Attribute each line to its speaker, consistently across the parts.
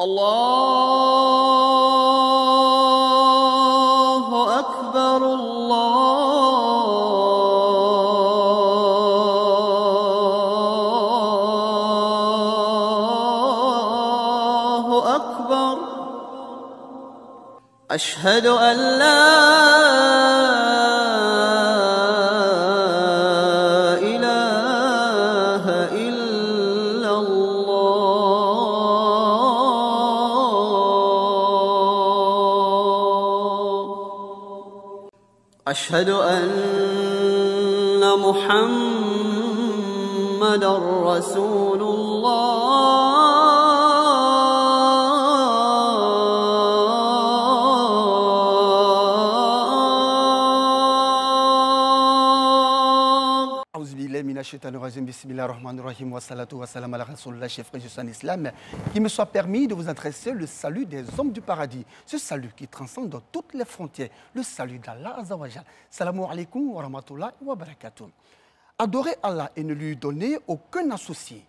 Speaker 1: الله أكبر الله أكبر أشهد أن لا إله إلا الله أشهد أن محمدًا رسول الله
Speaker 2: أعوذ بالله من الشيطان الرجيم بسم الله الرحمن الرحيم والصلاة والسلام على رسول الله chers frères en islam qu'il me soit permis de vous adresser le salut des hommes du paradis ce salut qui transcende dans toutes les frontières le salut d'Allah Azza wa Jal. Salamu alaikum wa rahmatullahi wa barakatuh. Adorez Allah et ne lui donnez aucun associé.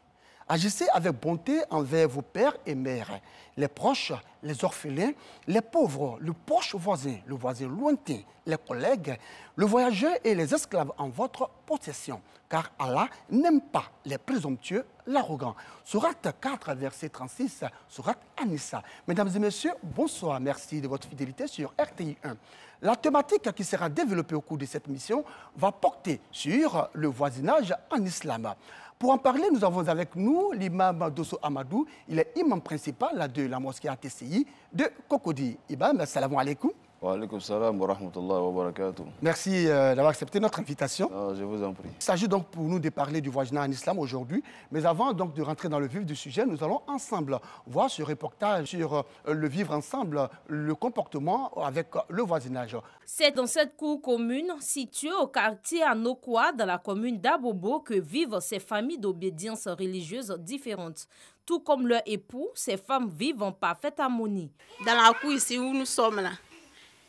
Speaker 2: Agissez avec bonté envers vos pères et mères, les proches, les orphelins, les pauvres, le proche voisin, le voisin lointain, les collègues, le voyageur et les esclaves en votre possession. Car Allah n'aime pas les présomptueux, l'arrogant. Sourate 4, verset 36, Sourate An-Nisa. Mesdames et messieurs, bonsoir. Merci de votre fidélité sur RTI 1. La thématique qui sera développée au cours de cette mission va porter sur le voisinage en islam. Pour en parler, nous avons avec nous l'imam Dosso Amadou. Il est imam principal de la mosquée ATCI de Cocody. Imam, assalamu alaikum.
Speaker 3: Wa alaikum salam wa rahmatullahi wa barakatuh.
Speaker 2: Merci d'avoir accepté notre invitation.
Speaker 3: Ah, je vous en prie.
Speaker 2: Il s'agit donc pour nous de parler du voisinage en islam aujourd'hui. Mais avant donc de rentrer dans le vif du sujet, nous allons ensemble voir ce reportage sur le vivre ensemble, le comportement avec le voisinage.
Speaker 4: C'est dans cette cour commune située au quartier Anokwa, dans la commune d'Abobo, que vivent ces familles d'obédience religieuse différentes. Tout comme leurs époux, ces femmes vivent en parfaite harmonie.
Speaker 5: Dans la cour ici où nous sommes là,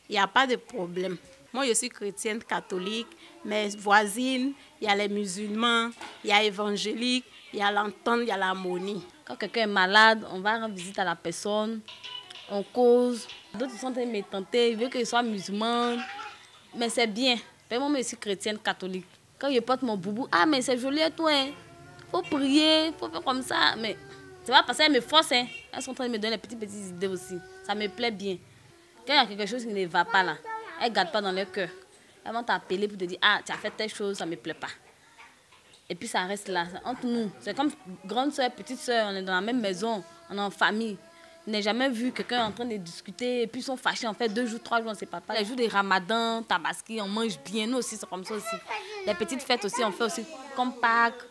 Speaker 5: il n'y a pas de problème. Moi, je suis chrétienne catholique. Mes voisines, il y a les musulmans, il y a évangéliques, il y a l'entente, il y a l'harmonie.
Speaker 6: Quand quelqu'un est malade, on va rendre visite à la personne, on cause. D'autres sont en train de me tenter, ils veulent que je sois musulmane. Mais c'est bien. Moi, je suis chrétienne catholique. Quand je porte mon boubou, ah, mais c'est joli et tout, hein. Faut prier, faut faire comme ça. Mais ça va passer, elles me forcent, hein. Elles sont en train de me donner les petites idées aussi. Ça me plaît bien. Quand il y a quelque chose qui ne va pas là, elles ne gardent pas dans leur cœur. Elles vont t'appeler pour te dire, ah, tu as fait telle chose, ça ne me plaît pas. Et puis ça reste là, entre nous. C'est comme grande soeur, petite soeur, on est dans la même maison, on est en famille. Je n'ai jamais vu quelqu'un en train de discuter et puis ils sont fâchés. En fait, 2 jours, 3 jours, on ne sait pas. Les jours de Ramadan, Tabaski, on mange bien. Nous aussi, c'est comme ça aussi. Les petites fêtes aussi, on fait aussi comme Pâques,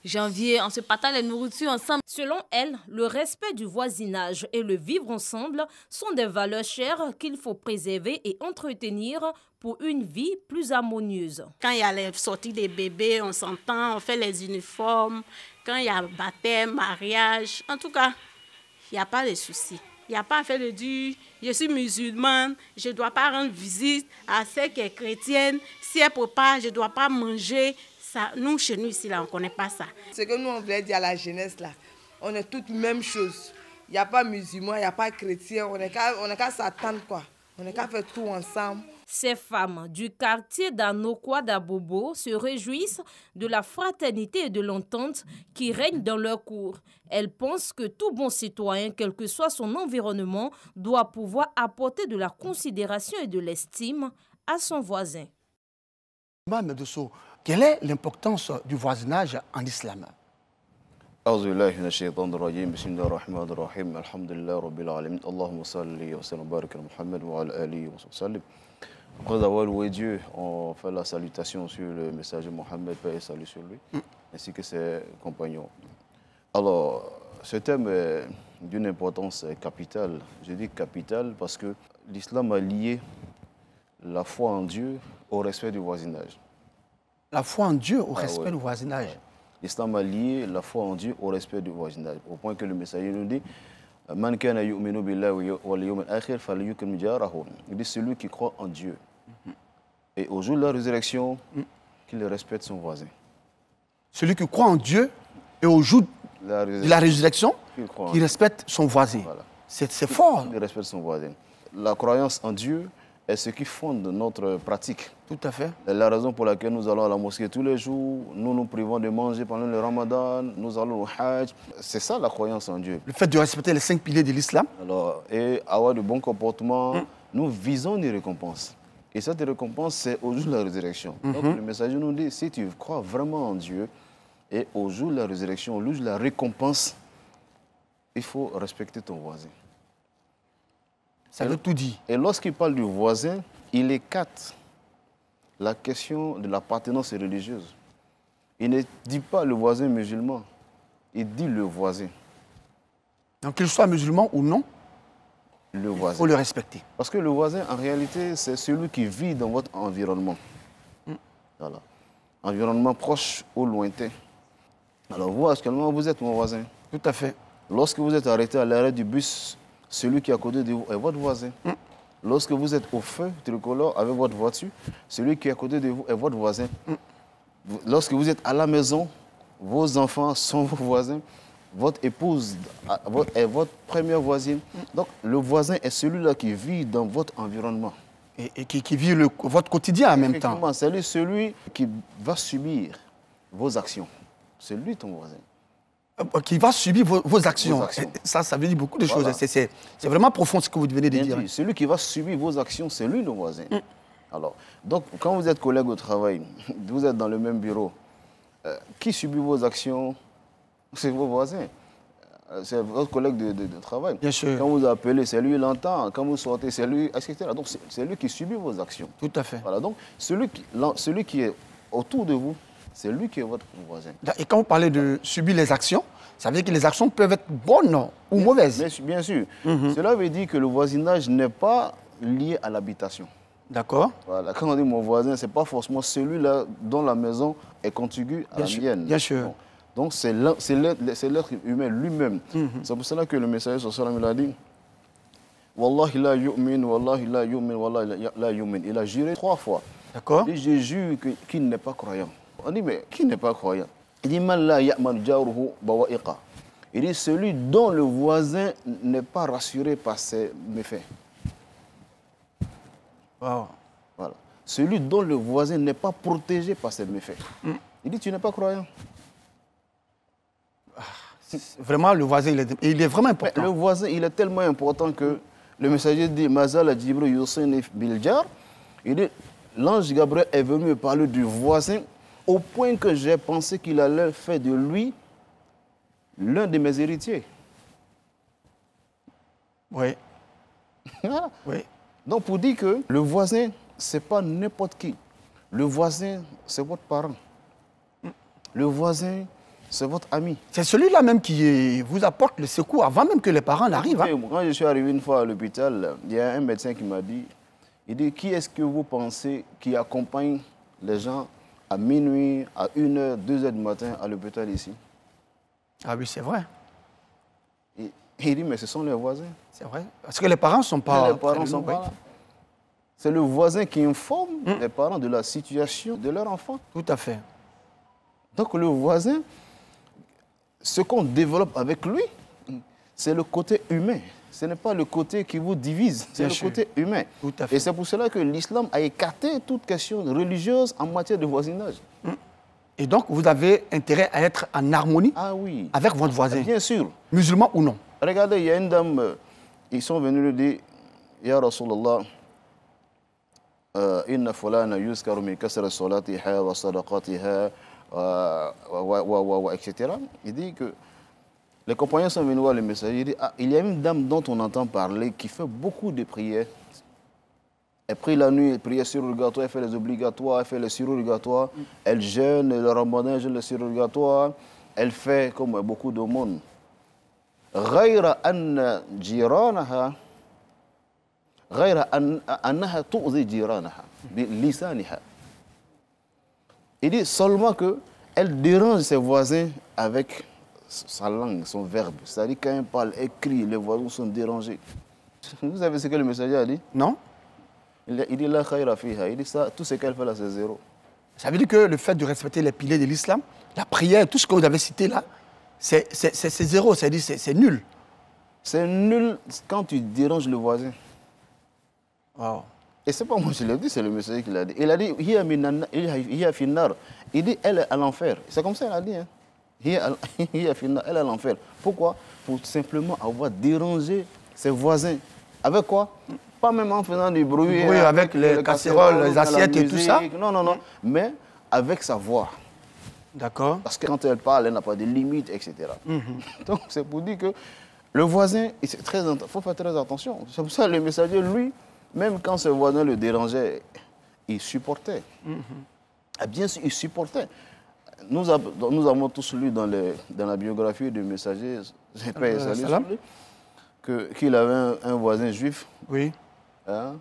Speaker 6: janvier, on se partage les nourritures ensemble.
Speaker 4: Selon elle, le respect du voisinage et le vivre ensemble sont des valeurs chères qu'il faut préserver et entretenir pour une vie plus harmonieuse.
Speaker 5: Quand il y a les sorties des bébés, on s'entend, on fait les uniformes. Quand il y a baptême, mariage, en tout cas, il n'y a pas de soucis. Il n'y a pas à faire de dire, je suis musulmane, je ne dois pas rendre visite à celle qui est chrétienne. Si elle ne peut pas, je ne dois pas manger. Ça, nous, chez nous, ici, là, on ne connaît pas ça.
Speaker 7: Ce que nous, on voulait dire à la jeunesse, là, on est toutes même chose. Il n'y a pas musulman, il n'y a pas chrétien, on n'est qu'à s'attendre, quoi. On n'est qu'à faire tout ensemble.
Speaker 4: Ces femmes du quartier d'Anokwa d'Abobo se réjouissent de la fraternité et de l'entente qui règne dans leur cour. Elles pensent que tout bon citoyen, quel que soit son environnement, doit pouvoir apporter de la considération et de l'estime à son voisin.
Speaker 2: Imam Dosso, quelle est l'importance du voisinage en islam?
Speaker 3: أعوذ بالله من الشيطان الرجيم بسم الله الرحمن الرحيم الحمد لله رب العالمين اللهم صل وسلم وبارك على محمد وعلى آله وصحبه وسلم. Après avoir loué Dieu, on fait la salutation sur le messager Mohammed, paix et salut sur lui, ainsi que ses compagnons. Alors, ce thème est d'une importance capitale. Je dis capitale parce que l'islam a lié la foi en Dieu au respect du voisinage.
Speaker 2: La foi en Dieu au respect du voisinage.
Speaker 3: Ouais. L'islam a lié la foi en Dieu au respect du voisinage, au point que le messager nous dit Man kana yu'minu billahi wal yawmil akhir falyukrim jarahu. Il dit celui qui croit en Dieu et au jour de la résurrection, qu'il respecte son voisin.
Speaker 2: Celui qui croit en Dieu et au jour de la résurrection, qu'il respecte son voisin.
Speaker 3: Voilà.
Speaker 2: C'est fort.
Speaker 3: Il respecte son voisin. La croyance en Dieu est ce qui fonde notre pratique.
Speaker 2: Tout à fait.
Speaker 3: C'est la raison pour laquelle nous allons à la mosquée tous les jours, nous nous privons de manger pendant le ramadan, nous allons au hajj. C'est ça la croyance en Dieu.
Speaker 2: Le fait de respecter les 5 piliers de l'islam.
Speaker 3: Alors, et avoir de bons comportements, nous visons des récompenses. Et cette récompense, c'est au jour de la résurrection. Donc le messager nous dit, si tu crois vraiment en Dieu, et au jour de la résurrection, au jour de la récompense, il faut respecter ton voisin.
Speaker 2: Ça veut tout dire.
Speaker 3: Et lorsqu'il parle du voisin, il écarte la question de l'appartenance religieuse. Il ne dit pas le voisin musulman, il dit le voisin.
Speaker 2: Donc qu'il soit musulman ou non,
Speaker 3: Le
Speaker 2: il
Speaker 3: voisin.
Speaker 2: faut le respecter.
Speaker 3: Parce que le voisin, en réalité, c'est celui qui vit dans votre environnement. Voilà. Environnement proche ou lointain. Alors vous, actuellement, vous êtes mon voisin.
Speaker 2: Tout à fait.
Speaker 3: Lorsque vous êtes arrêté à l'arrêt du bus, celui qui est à côté de vous est votre voisin. Lorsque vous êtes au feu tricolore avec votre voiture, celui qui est à côté de vous est votre voisin. Lorsque vous êtes à la maison, vos enfants sont vos voisins. Votre épouse est votre première voisine. Donc, le voisin est celui-là qui vit dans votre environnement.
Speaker 2: Et qui vit votre quotidien en même temps.
Speaker 3: Effectivement, c'est celui qui va subir vos actions. C'est lui ton voisin.
Speaker 2: Qui va subir vos actions.
Speaker 3: Vos actions.
Speaker 2: Ça veut dire beaucoup de
Speaker 3: Voilà.
Speaker 2: choses. C'est vraiment profond ce que vous venez de
Speaker 3: Bien
Speaker 2: dire.
Speaker 3: dit, celui qui va subir vos actions, c'est lui le voisin. Alors, donc, quand vous êtes collègue au travail, vous êtes dans le même bureau, qui subit vos actions? C'est vos voisins. C'est votre collègue de travail.
Speaker 2: Bien sûr.
Speaker 3: Quand vous appelez, c'est lui, il entend. Quand vous sortez, c'est lui, etc. Donc, c'est lui qui subit vos actions.
Speaker 2: Tout à fait.
Speaker 3: Voilà, donc, celui qui est autour de vous, c'est lui qui est votre voisin.
Speaker 2: Et quand vous parlez de subir les actions, ça veut dire que les actions peuvent être bonnes ou mauvaises.
Speaker 3: Bien sûr. Cela veut dire que le voisinage n'est pas lié à l'habitation.
Speaker 2: D'accord.
Speaker 3: Voilà. Quand on dit mon voisin, ce n'est pas forcément celui-là dont la maison est contiguë à la mienne.
Speaker 2: Bien sûr.
Speaker 3: Bon. Donc c'est l'être humain lui-même. C'est pour cela que le messager sallallahu alayhi wa sallam, il a dit Wallahi la yu'min, wallahi la yu'min, wallahi la yu'min. Il a juré 3 fois.
Speaker 2: D'accord.
Speaker 3: Il dit, je jure qu'il n'est pas croyant. On dit, mais qui n'est pas croyant? Il dit, man la ya'man jaruhu bawa'iqa. Il dit, celui dont le voisin n'est pas rassuré par ses méfaits.
Speaker 2: Wow.
Speaker 3: Voilà. Celui dont le voisin n'est pas protégé par ses méfaits. Il dit, tu n'es pas croyant.
Speaker 2: Vraiment, le voisin, il est vraiment
Speaker 3: Mais
Speaker 2: important.
Speaker 3: le voisin, il est tellement important que le messager dit, Mazal Jibril Yusini Biljar. Il dit, l'ange Gabriel est venu me parler du voisin au point que j'ai pensé qu'il allait faire de lui l'un de mes héritiers.
Speaker 2: Oui.
Speaker 3: Voilà.
Speaker 2: Oui.
Speaker 3: Donc pour dire que le voisin, ce n'est pas n'importe qui. Le voisin, c'est votre parent. Le voisin, c'est votre ami.
Speaker 2: C'est celui-là même qui vous apporte le secours avant même que les parents n'arrivent. Hein.
Speaker 3: Quand je suis arrivé une fois à l'hôpital, il y a un médecin qui m'a dit, il dit, qui est-ce que vous pensez qui accompagne les gens à minuit, à 1h, 2h du matin à l'hôpital ici?
Speaker 2: Ah oui, c'est vrai.
Speaker 3: Et il dit, mais ce sont les voisins.
Speaker 2: C'est vrai. Parce que les parents ne sont pas...
Speaker 3: Les parents ne sont pas là. C'est le voisin qui informe les parents de la situation de leur enfant.
Speaker 2: Tout à fait.
Speaker 3: Donc le voisin, ce qu'on développe avec lui, c'est le côté humain. Ce n'est pas le côté qui vous divise, c'est le côté humain.
Speaker 2: Tout à fait.
Speaker 3: Et c'est pour cela que l'islam a écarté toute question religieuse en matière de voisinage.
Speaker 2: Et donc, vous avez intérêt à être en harmonie avec votre voisin.
Speaker 3: Bien sûr.
Speaker 2: Musulman ou non.
Speaker 3: Regardez, il y a une dame, ils sont venus lui dire, Ya Rasulallah, inna fulana yuzkaru min kasra salatiha wa sadaqatiha etc. Il dit que les compagnons sont venus voir le messager. Il dit, il y a une dame dont on entend parler qui fait beaucoup de prières. Elle prie la nuit, elle prie surrogatoire, elle fait les obligatoires, elle fait les surrogatoires, elle jeûne, le ramadan, elle jeûne les surrogatoires, elle fait comme beaucoup de monde. غير أن جيرانها غير أنها تؤذي جيرانها بلسانها. Il dit seulement qu'elle dérange ses voisins avec sa langue, son verbe. C'est-à-dire quand elle parle, elle crie, les voisins sont dérangés. Vous savez ce que le messager a dit?
Speaker 2: Non.
Speaker 3: Il dit la khayra fiha. Il dit ça, tout ce qu'elle fait là, c'est zéro.
Speaker 2: Ça veut dire que le fait de respecter les piliers de l'islam, la prière, tout ce que vous avez cité là, c'est zéro, c'est-à-dire c'est nul.
Speaker 3: C'est nul quand tu déranges le voisin.
Speaker 2: Wow.
Speaker 3: Et c'est pas moi qui l'ai dit, c'est le messager qui l'a dit. Il a dit, Hiya finnar. Il dit, elle est à l'enfer. C'est comme ça qu'il a dit. Hein. Hiya finnar, elle est à l'enfer. Pourquoi? Pour simplement avoir dérangé ses voisins. Avec quoi? Pas même en faisant du bruit.
Speaker 2: Oui, avec les casseroles, les assiettes et tout ça.
Speaker 3: Non, non, non. Mais avec sa voix.
Speaker 2: D'accord.
Speaker 3: Parce que quand elle parle, elle n'a pas de limite, etc. Donc c'est pour dire que le voisin, il faut faire très attention. C'est pour ça que le messager, lui, même quand ses voisins le dérangeaient, il supportait. Bien sûr, il supportait. Nous avons tous lu dans la biographie du messager, qu'il avait un voisin juif.
Speaker 2: Oui.
Speaker 3: Hein,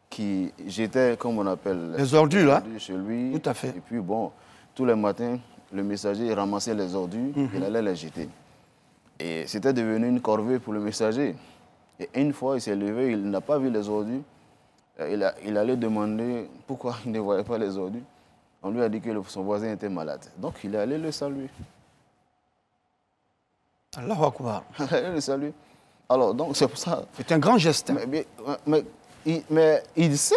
Speaker 3: qui jetait, comme on appelle,
Speaker 2: les ordures là,
Speaker 3: chez lui.
Speaker 2: Tout à fait.
Speaker 3: Et puis bon, tous les matins, le messager ramassait les ordures, il allait les jeter. Et c'était devenu une corvée pour le messager. Et une fois, il s'est levé, il n'a pas vu les ordures. Il allait demander pourquoi il ne voyait pas les ordures. On lui a dit que son voisin était malade. Donc il est allé le saluer.
Speaker 2: Allahu Akbar.
Speaker 3: Il est allé le saluer. Alors, donc c'est pour ça.
Speaker 2: C'est un grand geste.
Speaker 3: Mais il sait.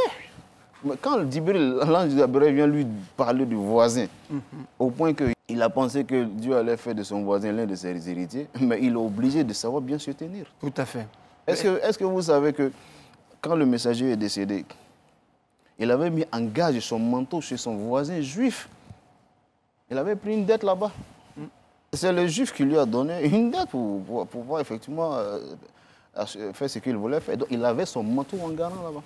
Speaker 3: Mais quand l'ange Gabriel vient lui parler du voisin, au point qu'il a pensé que Dieu allait faire de son voisin l'un de ses héritiers, mais il est obligé de savoir bien se tenir.
Speaker 2: Tout à fait.
Speaker 3: Est-ce que vous savez que quand le messager est décédé, il avait mis en gage son manteau chez son voisin juif. Il avait pris une dette là-bas. C'est le juif qui lui a donné une dette pour pouvoir effectivement faire ce qu'il voulait faire. Donc il avait son manteau en garant là-bas.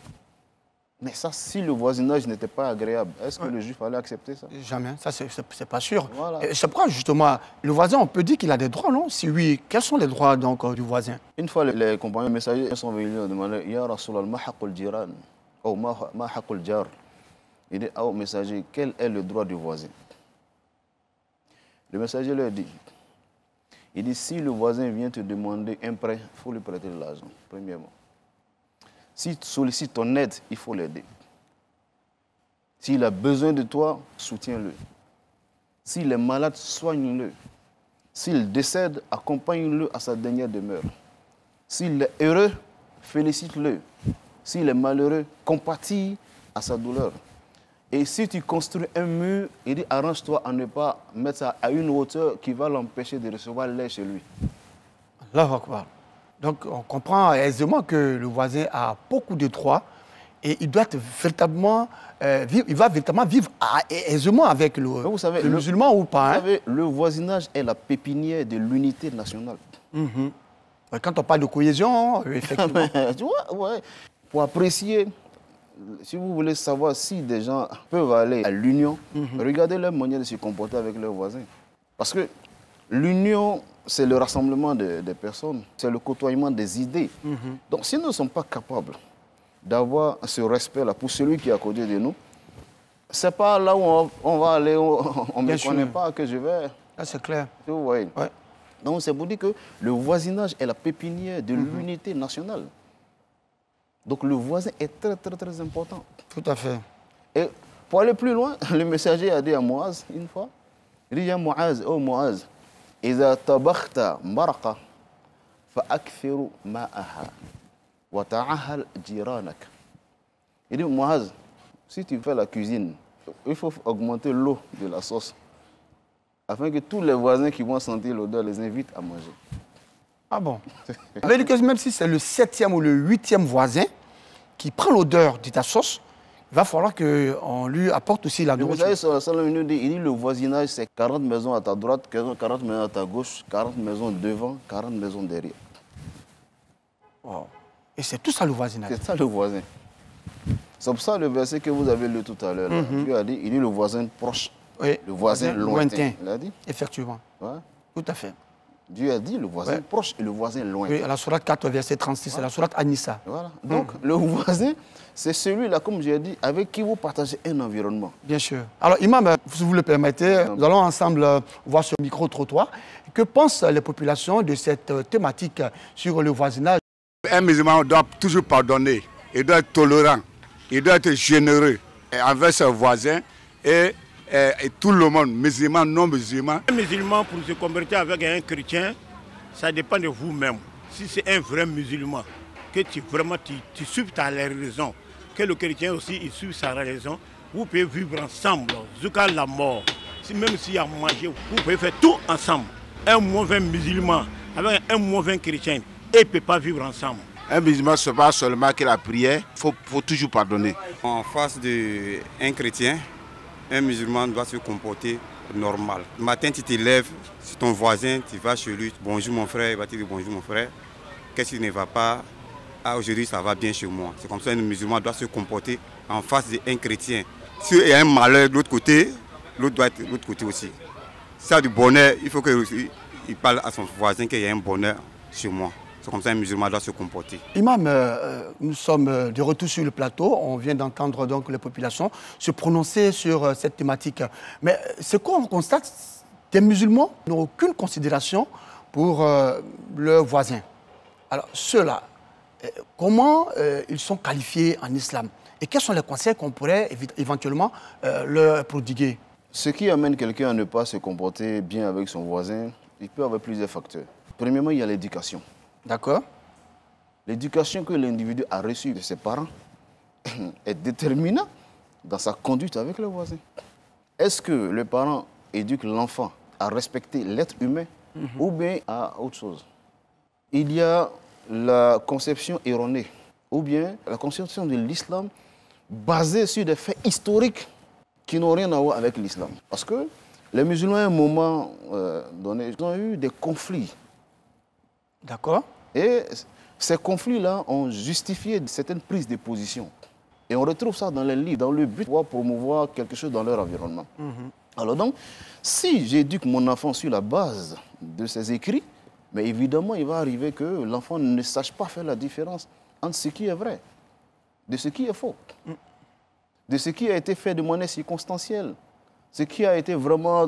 Speaker 3: Mais ça, si le voisinage n'était pas agréable, est-ce que le juif allait accepter ça?
Speaker 2: Jamais, ça c'est pas sûr.
Speaker 3: Voilà.
Speaker 2: C'est pourquoi justement, le voisin, on peut dire qu'il a des droits, non? Si oui, quels sont les droits donc du voisin?
Speaker 3: Une fois, les compagnons messagers sont venus lui demander, Ya Rasulallah, ma haqqul jiran? Oh, ma haqqul jar? Il dit, oh messager, quel est le droit du voisin? Le messager leur dit, si le voisin vient te demander un prêt, il faut lui prêter de l'argent, premièrement. S'il sollicite ton aide, il faut l'aider. S'il a besoin de toi, soutiens-le. S'il est malade, soigne-le. S'il décède, accompagne-le à sa dernière demeure. S'il est heureux, félicite-le. S'il est malheureux, compatis à sa douleur. Et si tu construis un mur, il dit arrange-toi à ne pas mettre ça à une hauteur qui va l'empêcher de recevoir l'air chez lui.
Speaker 2: Allahu Akbar. Donc on comprend aisément que le voisin a beaucoup de droits et il doit être véritablement vivre, il va véritablement vivre aisément avec le musulman ou pas.
Speaker 3: Vous savez, le voisinage est la pépinière de l'unité nationale.
Speaker 2: Quand on parle de cohésion, effectivement.
Speaker 3: Tu vois, ouais. Pour apprécier, si vous voulez savoir si des gens peuvent aller à l'union, regardez leur manière de se comporter avec leurs voisins. Parce que l'union, c'est le rassemblement des personnes, c'est le côtoiement des idées. Donc, si nous ne sommes pas capables d'avoir ce respect-là pour celui qui est à côté de nous, ce n'est pas là où on va aller, on ne me connaît pas que je vais.
Speaker 2: Là, c'est clair.
Speaker 3: Vous voyez.
Speaker 2: Ouais.
Speaker 3: Donc, c'est pour dire que le voisinage est la pépinière de l'unité nationale. Donc, le voisin est très, très, très important.
Speaker 2: Tout à fait.
Speaker 3: Et pour aller plus loin, le messager a dit à Muaz une fois, il dit, Muaz, oh Muaz, إذا طبخت مرقة فأكثر ماءها وتعهل جيرانك. Il dit, Muaz, si tu fais la cuisine, il faut augmenter l'eau de la sauce afin que tous les voisins qui vont sentir l'odeur les invitent à manger.
Speaker 2: Ah bon? Même si c'est le 7e ou le 8e voisin qui prend l'odeur de ta sauce, il va falloir qu'on lui apporte aussi la nourriture.
Speaker 3: Il dit le voisinage, c'est 40 maisons à ta droite, 40 maisons à ta gauche, 40 maisons devant, 40 maisons derrière.
Speaker 2: Wow. Et c'est tout ça le voisinage.
Speaker 3: C'est ça le voisin. C'est pour ça le verset que vous avez lu tout à l'heure. Dieu a dit, il dit le voisin proche,
Speaker 2: oui.
Speaker 3: Le voisin lointain. Il a dit?
Speaker 2: Effectivement.
Speaker 3: Ouais.
Speaker 2: Tout à fait.
Speaker 3: Dieu a dit le voisin proche et le voisin lointain.
Speaker 2: Oui, à la sourate 4, verset 36, c'est la sourate An-Nisa.
Speaker 3: Voilà. Donc, le voisin, c'est celui-là, comme j'ai dit, avec qui vous partagez un environnement.
Speaker 2: Bien sûr. Alors, Imam, si vous le permettez, nous allons ensemble voir ce micro-trottoir. Que pensent les populations de cette thématique sur le voisinage?
Speaker 8: Un musulman doit toujours pardonner, il doit être tolérant, il doit être généreux envers ses voisins et tout le monde, musulman, non musulman.
Speaker 9: Un musulman, pour se convertir avec un chrétien, ça dépend de vous-même. si c'est un vrai musulman, que tu suives ta raison, que le chrétien aussi il suit sa raison, vous pouvez vivre ensemble jusqu'à la mort. Même s'il y a mangé, vous pouvez faire tout ensemble. Un mauvais musulman avec un mauvais chrétien, ils ne peuvent pas vivre ensemble.
Speaker 8: Un musulman, ce n'est pas seulement que la prière, il faut toujours pardonner.
Speaker 10: En face d'un chrétien, un musulman doit se comporter normal. Le matin, tu te lèves, c'est ton voisin, tu vas chez lui, bonjour mon frère, il va te dire bonjour mon frère. Qu'est-ce qui ne va pas? Ah, aujourd'hui, ça va bien chez moi. C'est comme ça qu'un musulman doit se comporter en face d'un chrétien. S'il y a un malheur de l'autre côté, l'autre doit être de l'autre côté aussi. S'il y a du bonheur, il faut qu'il parle à son voisin qu'il y a un bonheur chez moi. C'est comme ça qu'un musulman doit se comporter.
Speaker 2: Imam, nous sommes de retour sur le plateau. On vient d'entendre donc les populations se prononcer sur cette thématique. Mais ce qu'on constate, des musulmans n'ont aucune considération pour leurs voisins. Alors, ceux-là, comment ils sont qualifiés en islam? Et quels sont les conseils qu'on pourrait éventuellement leur prodiguer?
Speaker 3: Ce qui amène quelqu'un à ne pas se comporter bien avec son voisin, il peut y avoir plusieurs facteurs. Premièrement, il y a l'éducation.
Speaker 2: D'accord.
Speaker 3: L'éducation que l'individu a reçue de ses parents est déterminante dans sa conduite avec le voisin. Est-ce que le parent éduque l'enfant à respecter l'être humain ou bien à autre chose? Il y a la conception erronée ou bien la conception de l'islam basée sur des faits historiques qui n'ont rien à voir avec l'islam. Parce que les musulmans, à un moment donné, ils ont eu des conflits.
Speaker 2: D'accord.
Speaker 3: Et ces conflits-là ont justifié certaines prises de position. Et on retrouve ça dans les livres, dans le but de promouvoir quelque chose dans leur environnement. Alors donc, si j'éduque mon enfant sur la base de ses écrits, mais évidemment, il va arriver que l'enfant ne sache pas faire la différence entre ce qui est vrai, de ce qui est faux, de ce qui a été fait de manière circonstancielle, ce qui a été vraiment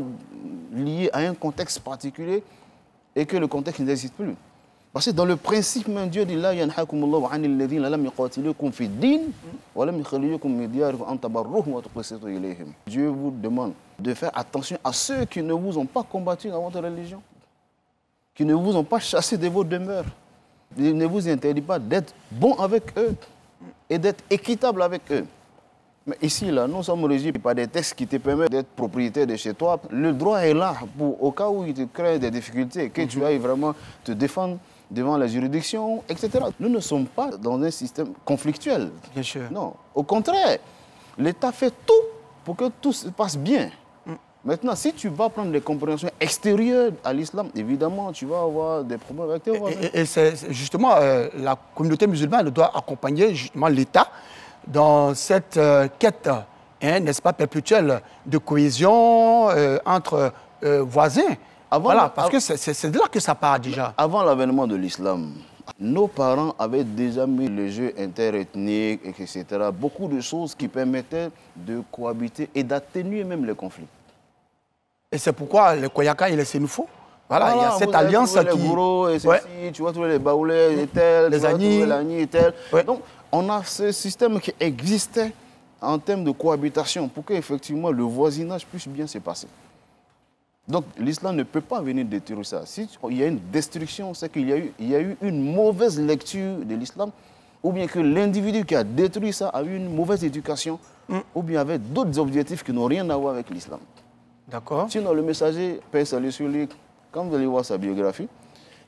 Speaker 3: lié à un contexte particulier et que le contexte n'existe plus. Parce que dans le principe même, Dieu dit La yanhakumullahu anil ladhina lam yuqatilukum fi din wa lam yukhrijukum min diyarikum an tabarruhum wa tuqsitu ilayhim. Dieu vous demande de faire attention à ceux qui ne vous ont pas combattu dans votre religion, qui ne vous ont pas chassé de vos demeures. Il ne vous interdit pas d'être bon avec eux et d'être équitable avec eux. Mais ici, là, nous sommes régis par des textes qui te permettent d'être propriétaire de chez toi. Le droit est là pour, au cas où il te crée des difficultés, que tu ailles vraiment te défendre devant la juridiction, etc. Nous ne sommes pas dans un système conflictuel.
Speaker 2: Bien sûr.
Speaker 3: Non, au contraire, l'État fait tout pour que tout se passe bien. Maintenant, si tu vas prendre des compréhensions extérieures à l'islam, évidemment, tu vas avoir des problèmes avec tes voisins.
Speaker 2: Et c'est justement la communauté musulmane doit accompagner justement l'État dans cette quête, n'est-ce pas, perpétuelle de cohésion entre voisins. Voilà, parce que c'est de là que ça part déjà.
Speaker 3: Avant l'avènement de l'islam, nos parents avaient déjà mis le jeu interethnique, etc. Beaucoup de choses qui permettaient de cohabiter et d'atténuer même les conflits.
Speaker 2: Et c'est pourquoi les Koyaka et les Sénoufo, voilà, il y a cette alliance qui...
Speaker 3: Les Gouro et ceci, tu vois, tous les Baoulés et tel,
Speaker 2: les
Speaker 3: Agni et tel.
Speaker 2: Ouais.
Speaker 3: Donc, on a ce système qui existait en termes de cohabitation pour qu'effectivement le voisinage puisse bien se passer. Donc l'islam ne peut pas venir détruire ça. Si il y a une destruction, c'est qu'il y a eu une mauvaise lecture de l'islam, ou bien que l'individu qui a détruit ça a eu une mauvaise éducation, ou bien avait d'autres objectifs qui n'ont rien à voir avec l'islam.
Speaker 2: D'accord.
Speaker 3: Sinon, le messager, paix salut sur lui, quand vous allez voir sa biographie,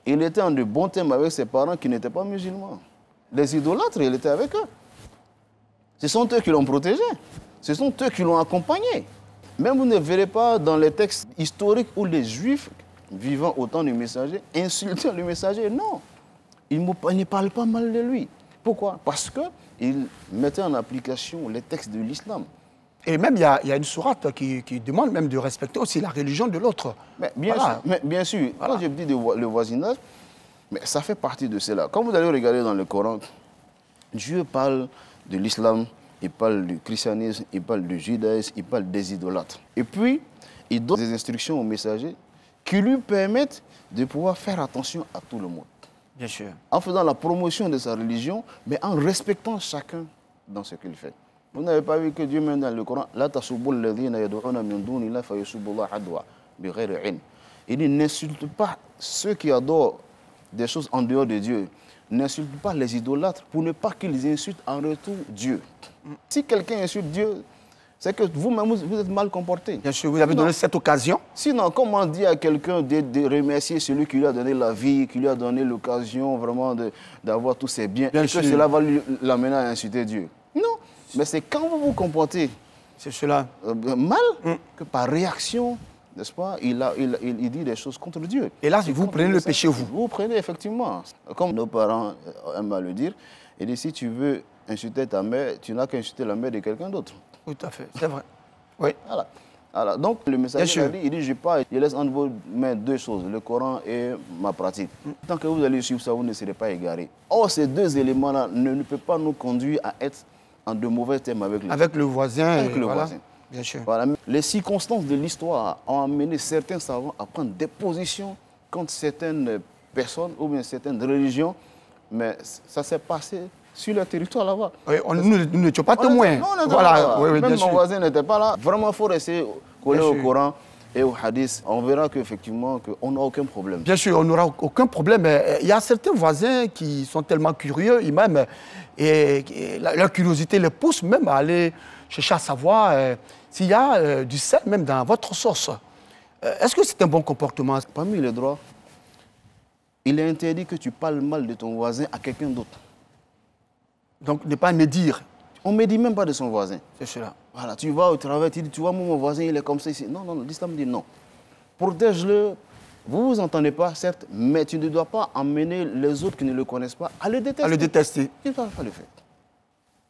Speaker 3: il était en de bons termes avec ses parents qui n'étaient pas musulmans. Les idolâtres, il était avec eux. Ce sont eux qui l'ont protégé. Ce sont eux qui l'ont accompagné. Même vous ne verrez pas dans les textes historiques où les Juifs, vivant au temps du messager, insultaient le messager. Non, ils ne parlent pas mal de lui. Pourquoi? Parce qu'ils mettaient en application les textes de l'islam.
Speaker 2: Et même, il y a une sourate qui demande même de respecter aussi la religion de l'autre.
Speaker 3: Bien sûr. Voilà. Quand je dis le voisinage, mais ça fait partie de cela. Quand vous allez regarder dans le Coran, Dieu parle de l'islam, il parle du christianisme, il parle du judaïsme, il parle des idolâtres. Et puis, il donne des instructions au messager qui lui permettent de pouvoir faire attention à tout le monde.
Speaker 2: Bien sûr.
Speaker 3: En faisant la promotion de sa religion, mais en respectant chacun dans ce qu'il fait. Vous n'avez pas vu que Dieu met dans le Coran, « La tasubbu alladhina yad'una min dunillahi fa yusubbu Allah adwa bi ghayri ilm » Il dit, n'insulte pas ceux qui adorent des choses en dehors de Dieu. N'insulte pas les idolâtres pour ne pas qu'ils insultent en retour Dieu. Si quelqu'un insulte Dieu, c'est que vous-même, vous êtes mal comporté.
Speaker 2: Bien sûr, vous avez donné cette occasion.
Speaker 3: Sinon, comment dire à quelqu'un de remercier celui qui lui a donné la vie, qui lui a donné l'occasion vraiment d'avoir tous ses biens, et que cela va l'amener à insulter Dieu? Non, mais c'est quand vous vous comportez mal que par réaction, n'est-ce pas, il dit des choses contre Dieu.
Speaker 2: Et là, vous prenez le péché, vous.
Speaker 3: Vous prenez, effectivement. Comme nos parents aiment à le dire, il dit, si tu veux insulter ta mère, tu n'as qu'à insulter la mère de quelqu'un d'autre.
Speaker 2: Tout à fait, c'est vrai. Oui.
Speaker 3: Voilà. Donc, le messager il dit, je laisse entre vos mains deux choses, le Coran et ma pratique. Tant que vous allez suivre ça, vous ne serez pas égarés. Or, ces deux éléments-là ne peuvent pas nous conduire à être en de mauvais termes avec
Speaker 2: le voisin.
Speaker 3: Avec le voisin.
Speaker 2: Bien sûr.
Speaker 3: Voilà. Les circonstances de l'histoire ont amené certains savants à prendre des positions contre certaines personnes ou bien certaines religions, mais ça s'est passé sur le territoire là-bas.
Speaker 2: Oui, nous n'étions pas témoins.
Speaker 3: Voilà. Même mon voisin n'était pas là. Vraiment, il faut rester collé au Coran et au Hadith. On verra qu'effectivement, on n'a aucun problème.
Speaker 2: Bien sûr, on n'aura aucun problème. Mais il y a certains voisins qui sont tellement curieux, même, et leur curiosité les pousse même à aller chercher à savoir s'il y a du sel même dans votre sauce. Est-ce que c'est un bon comportement?
Speaker 3: Parmi les droits, il est interdit que tu parles mal de ton voisin à quelqu'un d'autre.
Speaker 2: Donc, ne pas médire.
Speaker 3: On ne médit même pas de son voisin.
Speaker 2: C'est cela.
Speaker 3: Voilà, tu vas au travail, tu dis, tu vois, mon voisin, il est comme ça ici. Non, l'islam dit non. Protège-le. Vous ne vous entendez pas, certes, mais tu ne dois pas emmener les autres qui ne le connaissent pas à le détester.
Speaker 2: À le détester.
Speaker 3: Tu ne dois pas le faire.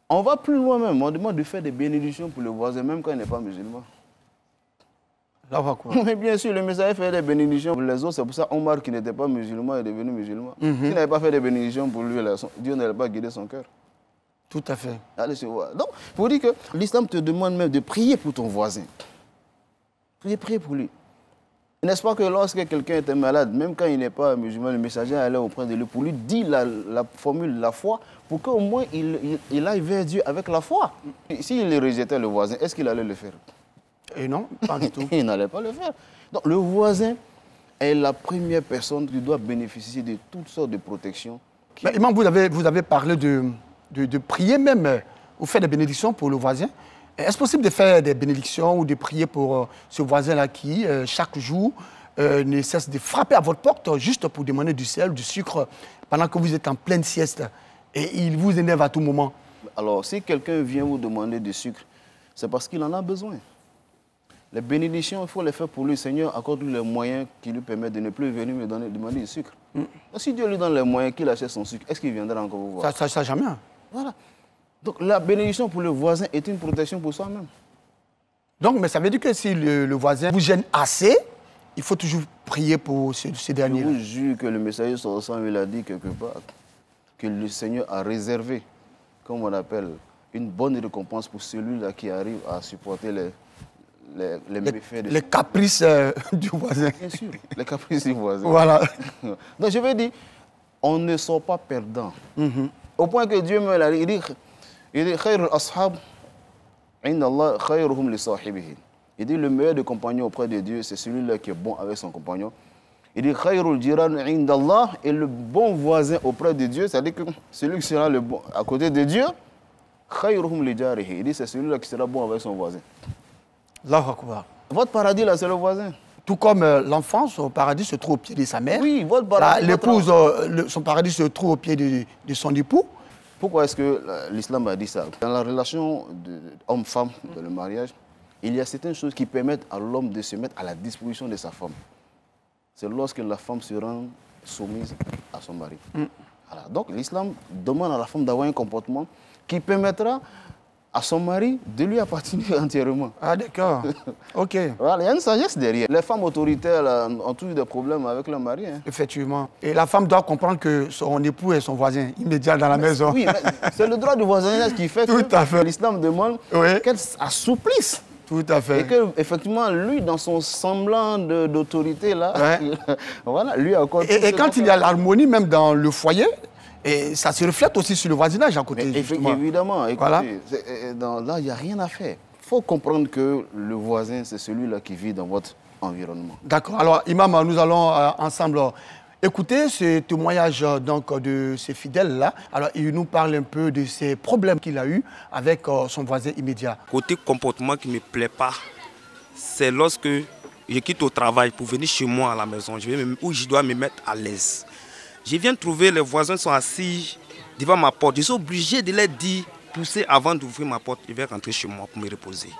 Speaker 3: On va plus loin même. On demande de faire des bénédictions pour le voisin, même quand il n'est pas musulman.
Speaker 2: Là, on va quoi?
Speaker 3: Mais bien sûr, le messager fait des bénédictions pour les autres. C'est pour ça Omar, qui n'était pas musulman, est devenu musulman. S'il n'avait pas fait des bénédictions pour lui, Dieu n'allait pas guider son cœur.
Speaker 2: Tout à fait.
Speaker 3: Allez se voir. Donc, pour dire que l'islam te demande même de prier pour ton voisin. Prier pour lui. N'est-ce pas que lorsque quelqu'un était malade, même quand il n'est pas musulman, le messager allait auprès de lui pour lui dire la formule, la foi, pour qu'au moins il aille vers Dieu avec la foi. S'il rejetait le voisin, est-ce qu'il allait le faire?
Speaker 2: Et non, pas du tout.
Speaker 3: Il n'allait pas le faire. Donc, le voisin est la première personne qui doit bénéficier de toutes sortes de protections.
Speaker 2: Mais, Imam, vous avez parlé de prier même, ou faire des bénédictions pour le voisin. Est-ce possible de faire des bénédictions ou de prier pour ce voisin-là qui, chaque jour, ne cesse de frapper à votre porte juste pour demander du sel, du sucre, pendant que vous êtes en pleine sieste et il vous énerve à tout moment?
Speaker 3: Alors, si quelqu'un vient vous demander du sucre, c'est parce qu'il en a besoin. Les bénédictions, il faut les faire pour lui. Seigneur, accorde-lui les moyens qui lui permettent de ne plus venir me demander du sucre. Si Dieu lui donne les moyens qu'il achète son sucre, est-ce qu'il viendra encore vous voir?
Speaker 2: Ça jamais.
Speaker 3: Voilà. Donc la bénédiction pour le voisin est une protection pour soi-même.
Speaker 2: Donc, mais ça veut dire que si le voisin vous gêne assez, il faut toujours prier pour ce dernier.
Speaker 3: Je vous jure que le messager sortant, il a dit quelque part que le Seigneur a réservé, comme on appelle, une bonne récompense pour celui-là qui arrive à supporter les méfaits de
Speaker 2: les caprices du voisin.
Speaker 3: Bien sûr, les caprices du voisin.
Speaker 2: Voilà.
Speaker 3: Donc je veux dire, on ne sort pas perdant. Au point que Dieu me l'a dit, il dit khayrul ashab inda Allah khayruhum li sahibihi. Il dit le meilleur des compagnons auprès de Dieu, c'est celui-là qui est bon avec son compagnon. Il dit khayrul jiran inda Allah, et le bon voisin auprès de Dieu, c'est-à-dire que celui qui sera le bon à côté de Dieu, khayruhum li jarihi. Il dit c'est celui-là qui sera bon avec son voisin.
Speaker 2: Allahu Akbar.
Speaker 3: Votre paradis là, c'est le voisin.
Speaker 2: Tout comme l'enfant, son paradis se trouve au pied de sa mère.
Speaker 3: Oui, votre paradis.
Speaker 2: L'épouse, son paradis se trouve au pied de son époux.
Speaker 3: Pourquoi est-ce que l'islam a dit ça? Dans la relation homme-femme, dans le mariage, il y a certaines choses qui permettent à l'homme de se mettre à la disposition de sa femme. C'est lorsque la femme se rend soumise à son mari. Voilà. Donc l'islam demande à la femme d'avoir un comportement qui permettra à son mari de lui appartenir entièrement.
Speaker 2: Ah d'accord. Ok.
Speaker 3: Voilà, il y a une sagesse derrière. Les femmes autoritaires là, ont toujours des problèmes avec leur mari.
Speaker 2: Effectivement. Et la femme doit comprendre que son époux est son voisin immédiat dans la maison.
Speaker 3: Oui, c'est le droit du voisinage qui fait que l'islam demande qu'elle assouplisse.
Speaker 2: Tout à fait.
Speaker 3: Et qu'effectivement, lui, dans son semblant d'autorité, là, voilà, lui accorde...
Speaker 2: Et quand il y a l'harmonie, même dans le foyer, et ça se reflète aussi sur le voisinage à côté.
Speaker 3: Évidemment. Écoutez,
Speaker 2: voilà.
Speaker 3: Là, il n'y a rien à faire. Il faut comprendre que le voisin, c'est celui-là qui vit dans votre environnement.
Speaker 2: D'accord. Alors, Imam, nous allons ensemble Écoutez ce témoignage donc, de ces fidèles-là. Alors, il nous parle un peu de ces problèmes qu'il a eu avec son voisin immédiat.
Speaker 11: Côté comportement qui ne me plaît pas, c'est lorsque je quitte au travail pour venir chez moi à la maison, où je dois me mettre à l'aise. Je viens trouver les voisins sont assis devant ma porte. Je suis obligé de leur dire, pousser avant d'ouvrir ma porte, je vais rentrer chez moi pour me reposer.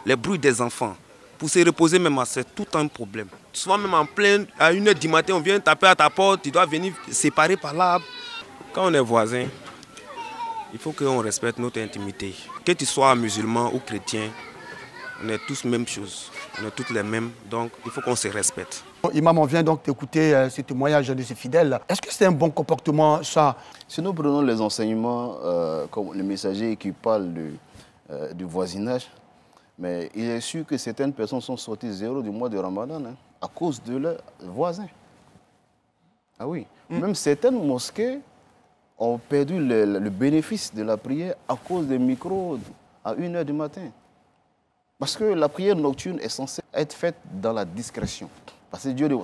Speaker 11: Les bruits des enfants, pour se reposer même, c'est tout un problème. Souvent même en plein, à 1h du matin, on vient taper à ta porte, tu dois venir séparer par là. Quand on est voisin, il faut qu'on respecte notre intimité. Que tu sois musulman ou chrétien, on est tous la même chose, on est tous les mêmes, donc il faut qu'on se respecte.
Speaker 2: Imam, on vient donc d'écouter ce témoignage de ces fidèles. Est-ce que c'est un bon comportement, ça?
Speaker 3: Si nous prenons les enseignements, comme le messager qui parle du voisinage, mais il est sûr que certaines personnes sont sorties zéro du mois de Ramadan à cause de leurs voisins. Ah oui, même certaines mosquées ont perdu le bénéfice de la prière à cause des micros à 1h du matin. Parce que la prière nocturne est censée être faite dans la discrétion. Parce que Dieu dit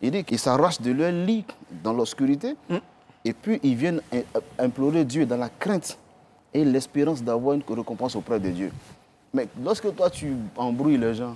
Speaker 3: il dit qu'ils s'arrachent de leur lit dans l'obscurité et puis ils viennent implorer Dieu dans la crainte et l'espérance d'avoir une récompense auprès de Dieu. Mais lorsque toi tu embrouilles les gens,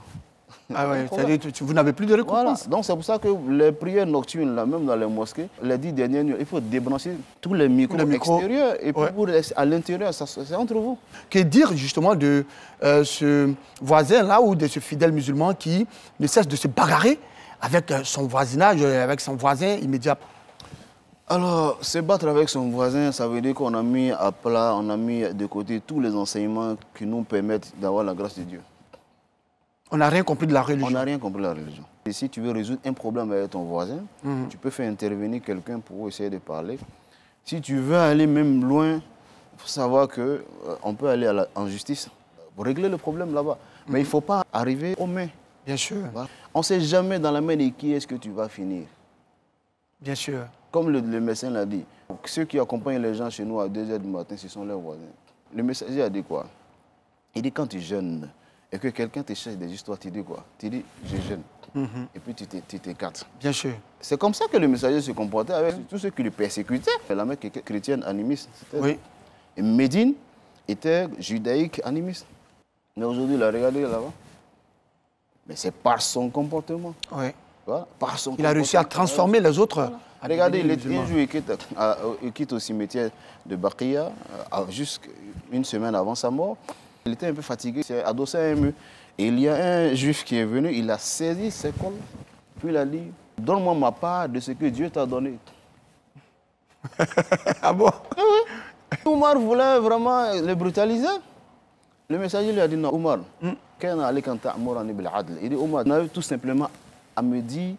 Speaker 2: ah ouais, c'est-à-dire que vous n'avez plus de récompense.
Speaker 3: Voilà. Donc c'est pour ça que les prières nocturnes, là, même dans les mosquées, les 10 dernières nuits, il faut débrancher tous les micros extérieurs et puis pour à l'intérieur, c'est entre vous.
Speaker 2: Que dire justement de ce voisin-là ou de ce fidèle musulman qui ne cesse de se bagarrer avec son voisinage, avec son voisin immédiat?
Speaker 3: Alors, se battre avec son voisin, ça veut dire qu'on a mis à plat, on a mis de côté tous les enseignements qui nous permettent d'avoir la grâce de Dieu.
Speaker 2: On n'a rien compris de la religion.
Speaker 3: On n'a rien compris de la religion. Et si tu veux résoudre un problème avec ton voisin, tu peux faire intervenir quelqu'un pour essayer de parler. Si tu veux aller même loin, il faut savoir qu'on peut aller en justice pour régler le problème là-bas. Mais il ne faut pas arriver aux mains.
Speaker 2: Bien sûr.
Speaker 3: Voilà. On ne sait jamais dans la main de qui est-ce que tu vas finir.
Speaker 2: Bien sûr.
Speaker 3: Comme le médecin l'a dit, ceux qui accompagnent les gens chez nous à 2h du matin, ce sont leurs voisins. Le messager a dit quoi? Il dit quand tu jeûnes, et que quelqu'un te cherche des histoires, tu dis quoi? Tu dis, je jeûne. Et puis tu t'écartes.
Speaker 2: Bien sûr.
Speaker 3: C'est comme ça que le messager se comportait avec tous ceux qui le persécutaient. La Mecque chrétienne animiste.
Speaker 2: Oui.
Speaker 3: Et Médine était judaïque animiste. Mais aujourd'hui, il a regardé là-bas. Mais c'est par son comportement.
Speaker 2: Oui.
Speaker 3: Voilà, par son
Speaker 2: il a réussi à transformer les autres.
Speaker 3: Voilà. Regardez, un jour, il quitte au cimetière de Baqiya, jusqu'à une semaine avant sa mort. Il était un peu fatigué, il s'est adossé à un mur. Et il y a un juif qui est venu, il a saisi ses cols, puis il a dit, donne-moi ma part de ce que Dieu t'a donné.
Speaker 2: Ah bon?
Speaker 3: Omar voulait vraiment le brutaliser. Le messager lui a dit, non, Omar, il dit, Omar, tu as tout simplement à me dire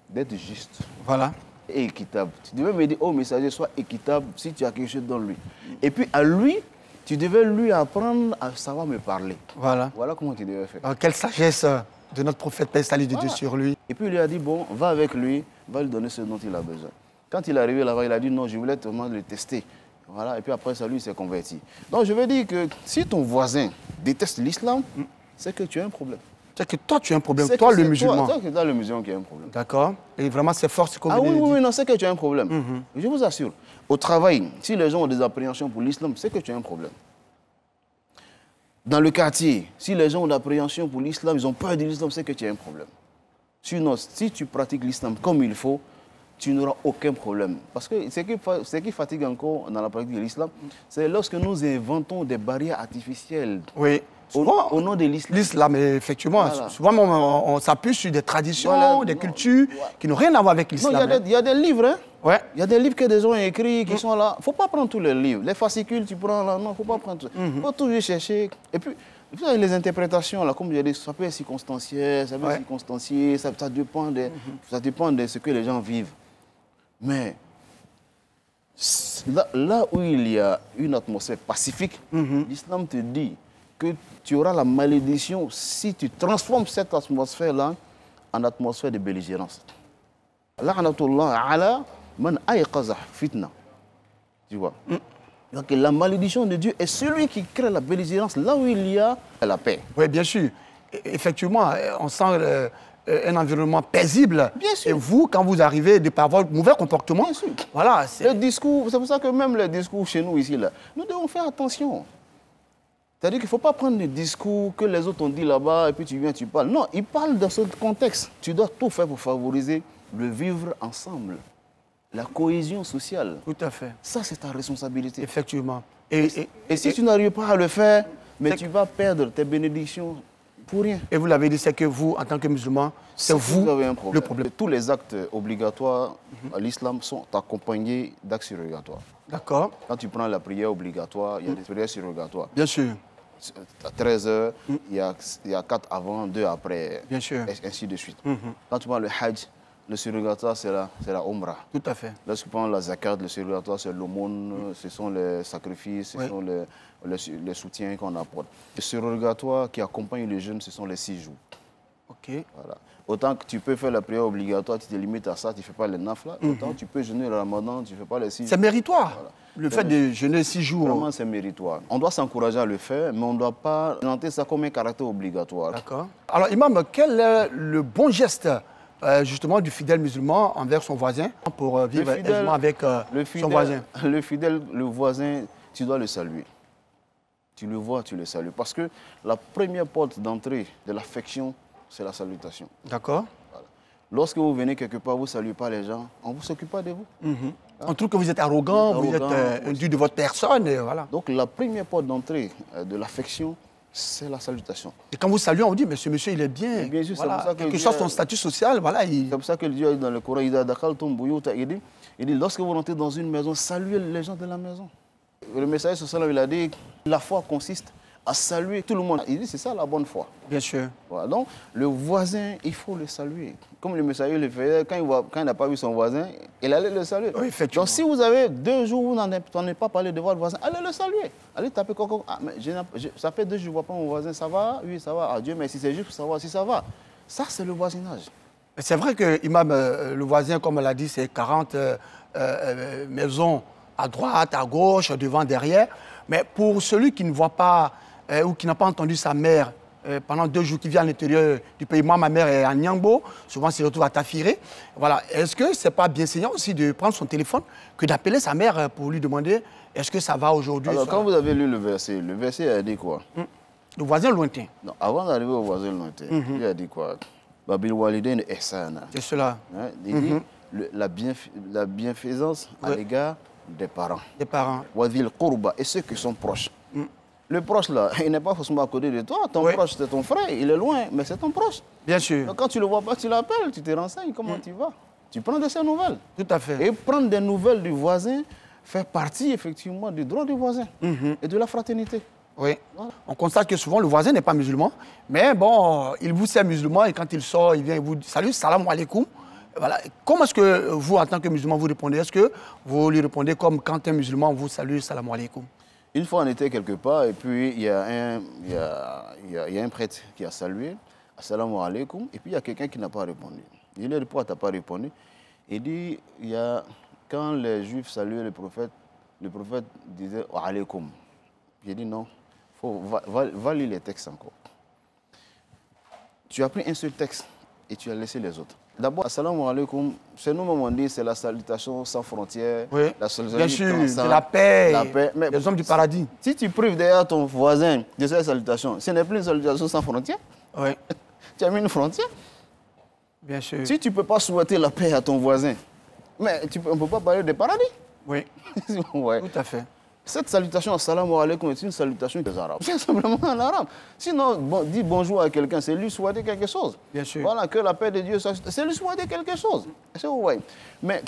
Speaker 3: d'être juste.
Speaker 2: Voilà.
Speaker 3: Et équitable. Tu devais me dire, oh messager, sois équitable si tu as quelque chose dans lui. Et puis à lui, tu devais lui apprendre à savoir me parler.
Speaker 2: Voilà.
Speaker 3: Voilà comment tu devais faire.
Speaker 2: Alors, quelle sagesse de notre prophète, paix et salut de Dieu sur lui.
Speaker 3: Et puis il lui a dit, bon, va avec lui, va lui donner ce dont il a besoin. Quand il est arrivé là-bas, il a dit, non, je voulais vraiment le tester. Voilà. Et puis après ça, lui, il s'est converti. Donc je veux dire que si ton voisin déteste l'islam, c'est que tu as un problème.
Speaker 2: C'est que toi, tu as un problème, toi le musulman.
Speaker 3: C'est toi le musulman qui a un problème.
Speaker 2: D'accord. Et vraiment, c'est fort ce qu'on
Speaker 3: vient de dire. Ah oui, non, c'est que tu as un problème. Je vous assure. Au travail, si les gens ont des appréhensions pour l'islam, c'est que tu as un problème. Dans le quartier, si les gens ont des appréhensions pour l'islam, ils ont peur de l'islam, c'est que tu as un problème. Sinon, si tu pratiques l'islam comme il faut, tu n'auras aucun problème. Parce que ce qui fatigue encore dans la pratique de l'islam, c'est lorsque nous inventons des barrières artificielles.
Speaker 2: Oui.
Speaker 3: Au nom de l'islam.
Speaker 2: L'islam, effectivement, voilà. Souvent on s'appuie sur des traditions, voilà, des cultures qui n'ont rien à voir avec l'islam.
Speaker 3: Il y a des livres, hein?
Speaker 2: Ouais.
Speaker 3: Il y a des livres que des gens ont écrits qui sont là. Il ne faut pas prendre tous les livres. Les fascicules, tu prends là. Non, il ne faut pas prendre tout. Il faut toujours chercher. Et puis, les interprétations, là, comme je dis, ça peut être circonstanciel, ça peut être circonstancié, ça dépend de ce que les gens vivent. Mais là où il y a une atmosphère pacifique, l'islam te dit que tu auras la malédiction si tu transformes cette atmosphère-là en atmosphère de belligérance. La'natullah ala man ayqaza fitna. Tu vois? Donc la malédiction de Dieu est celui qui crée la belligérance là où il y a la paix.
Speaker 2: Oui, bien sûr. effectivement, on sent un environnement paisible.
Speaker 3: Bien sûr.
Speaker 2: Et vous, quand vous arrivez, de par votre mauvais comportement, voilà.
Speaker 3: Le discours, c'est pour ça que même les discours chez nous ici, là, nous devons faire attention. C'est-à-dire qu'il ne faut pas prendre les discours que les autres ont dit là-bas et puis tu viens, tu parles. Non, ils parlent dans ce contexte. Tu dois tout faire pour favoriser le vivre ensemble, la cohésion sociale.
Speaker 2: Tout à fait.
Speaker 3: Ça, c'est ta responsabilité.
Speaker 2: Effectivement.
Speaker 3: Et si tu n'arrives pas à le faire, mais tu vas perdre tes bénédictions pour rien.
Speaker 2: Et vous l'avez dit, c'est que vous, en tant que musulman, c'est vous
Speaker 3: avez un problème.
Speaker 2: le problème.
Speaker 3: Tous les actes obligatoires à l'islam sont accompagnés d'actes surrogatoires.
Speaker 2: D'accord.
Speaker 3: Quand tu prends la prière obligatoire, il y a des prières surrogatoires.
Speaker 2: Bien sûr.
Speaker 3: À 13h, il y a 4 avant, 2 après.
Speaker 2: Bien sûr.
Speaker 3: Et ainsi de suite. Quand tu prends le hajj, le surrogatoire, c'est la umrah.
Speaker 2: Tout à fait.
Speaker 3: Lorsque tu prends la zakat, le surrogatoire, c'est l'aumône, ce sont les sacrifices, ce sont les soutiens qu'on apporte. Le surrogatoire qui accompagne les jeunes, ce sont les 6 jours.
Speaker 2: OK.
Speaker 3: Voilà. Autant que tu peux faire la prière obligatoire, tu te limites à ça, tu ne fais pas les nafla. Autant tu peux jeûner le ramadan, tu ne fais pas les 6 jours.
Speaker 2: C'est méritoire.
Speaker 3: Voilà.
Speaker 2: Le fait de jeûner 6 jours.
Speaker 3: Vraiment, c'est méritoire. On doit s'encourager à le faire, mais on ne doit pas présenter ça comme un caractère obligatoire.
Speaker 2: D'accord. Alors, Imam, quel est le bon geste justement du fidèle musulman envers son voisin pour vivre aisément avec son voisin?
Speaker 3: Le fidèle, le voisin, tu dois le saluer. Tu le vois, tu le salues. Parce que la première porte d'entrée de l'affection, c'est la salutation.
Speaker 2: D'accord.
Speaker 3: Voilà. Lorsque vous venez quelque part, vous ne saluez pas les gens, on ne vous s'occupe pas de vous.
Speaker 2: On trouve que vous êtes arrogant, vous êtes indu de votre personne. Et voilà.
Speaker 3: Donc la première porte d'entrée de l'affection, c'est la salutation.
Speaker 2: Et quand vous saluez, on vous dit, mais ce monsieur, il est bien.
Speaker 3: Et bien sûr,
Speaker 2: voilà.
Speaker 3: c'est pour ça que
Speaker 2: quel que soit son statut social, voilà.
Speaker 3: C'est pour ça que Dieu a dit dans le Coran, il dit, lorsque vous rentrez dans une maison, saluez les gens de la maison. Le messager social, il a dit, la foi consiste à saluer tout le monde. Il dit, c'est ça la bonne foi.
Speaker 2: Bien sûr.
Speaker 3: Voilà. Donc, le voisin, il faut le saluer. Comme le messager le faisait, quand il n'a pas vu son voisin, il allait le saluer.
Speaker 2: Oui, effectivement.
Speaker 3: Donc, si vous avez 2 jours où vous n'en avez pas parlé de votre voisin, allez le saluer. Allez taper coco. Ah, mais ça fait 2 jours que je ne vois pas mon voisin, ça va? Oui, ça va. Ah, Dieu merci, c'est juste pour savoir si ça va. Ça, c'est le voisinage.
Speaker 2: C'est vrai que, Imam, le voisin, comme elle a dit, c'est 40 maisons à droite, à gauche, devant, derrière. Mais pour celui qui ne voit pas ou qui n'a pas entendu sa mère pendant 2 jours, qui vit à l'intérieur du pays. Moi, ma mère est à Nyangbo, souvent elle se retrouve à Tafiré. Voilà. Est-ce que ce n'est pas bien saignant aussi de prendre son téléphone que d'appeler sa mère pour lui demander est-ce que ça va aujourd'hui?
Speaker 3: Alors, quand vous avez lu le verset a dit quoi?
Speaker 2: Le voisin lointain.
Speaker 3: Non, avant d'arriver au voisin lointain, il a dit quoi? Babil Walidain Ihsana.
Speaker 2: C'est cela.
Speaker 3: Hein? Il dit la bienfaisance à l'égard des parents.
Speaker 2: Des parents.
Speaker 3: Wadil Qurba, et ceux qui sont proches. Le proche, là, il n'est pas forcément à côté de toi. Ton proche, c'est ton frère. Il est loin, mais c'est ton proche.
Speaker 2: Bien sûr.
Speaker 3: Donc, quand tu ne le vois pas, tu l'appelles, tu te renseignes comment tu vas. Tu prends de ses nouvelles.
Speaker 2: Tout à fait.
Speaker 3: Et prendre des nouvelles du voisin fait partie, effectivement, du droit du voisin et de la fraternité.
Speaker 2: Oui. Voilà. On constate que souvent, le voisin n'est pas musulman. Mais bon, il vous sait musulman et quand il sort, il vient et vous dit salut, salam alaikum. Voilà. Comment est-ce que vous, en tant que musulman, vous répondez? Est-ce que vous lui répondez comme quand un musulman vous salue, salam alaikum?
Speaker 3: Une fois, on était quelque part et puis il y a un prêtre qui a salué, assalamu alaikum, et puis il y a quelqu'un qui n'a pas répondu. Il lui dit, pourquoi tu n'as pas répondu? Il dit, quand les Juifs saluaient le prophète disait wa alaikum. J'ai dit non, va lire les textes encore. Tu as pris un seul texte et tu as laissé les autres. D'abord, assalamu alaikum, chez nous, on dit c'est la salutation sans frontières.
Speaker 2: Oui,
Speaker 3: la salutation
Speaker 2: bien sûr, c'est la paix,
Speaker 3: Mais
Speaker 2: les hommes du paradis.
Speaker 3: Si tu prives derrière ton voisin de cette salutation, ce n'est plus une salutation sans frontières.
Speaker 2: Oui.
Speaker 3: Tu as mis une frontière.
Speaker 2: Bien sûr.
Speaker 3: Si tu ne peux pas souhaiter la paix à ton voisin, mais on ne peut pas parler de paradis.
Speaker 2: Oui,
Speaker 3: ouais.
Speaker 2: Tout à fait.
Speaker 3: Cette salutation, assalamu alaikum, est une salutation des Arabes. C'est simplement en arabe. Sinon, dis bonjour à quelqu'un, c'est lui souhaiter quelque chose.
Speaker 2: Bien sûr.
Speaker 3: Voilà, que la paix de Dieu, c'est lui souhaiter quelque chose. Ouais. Mais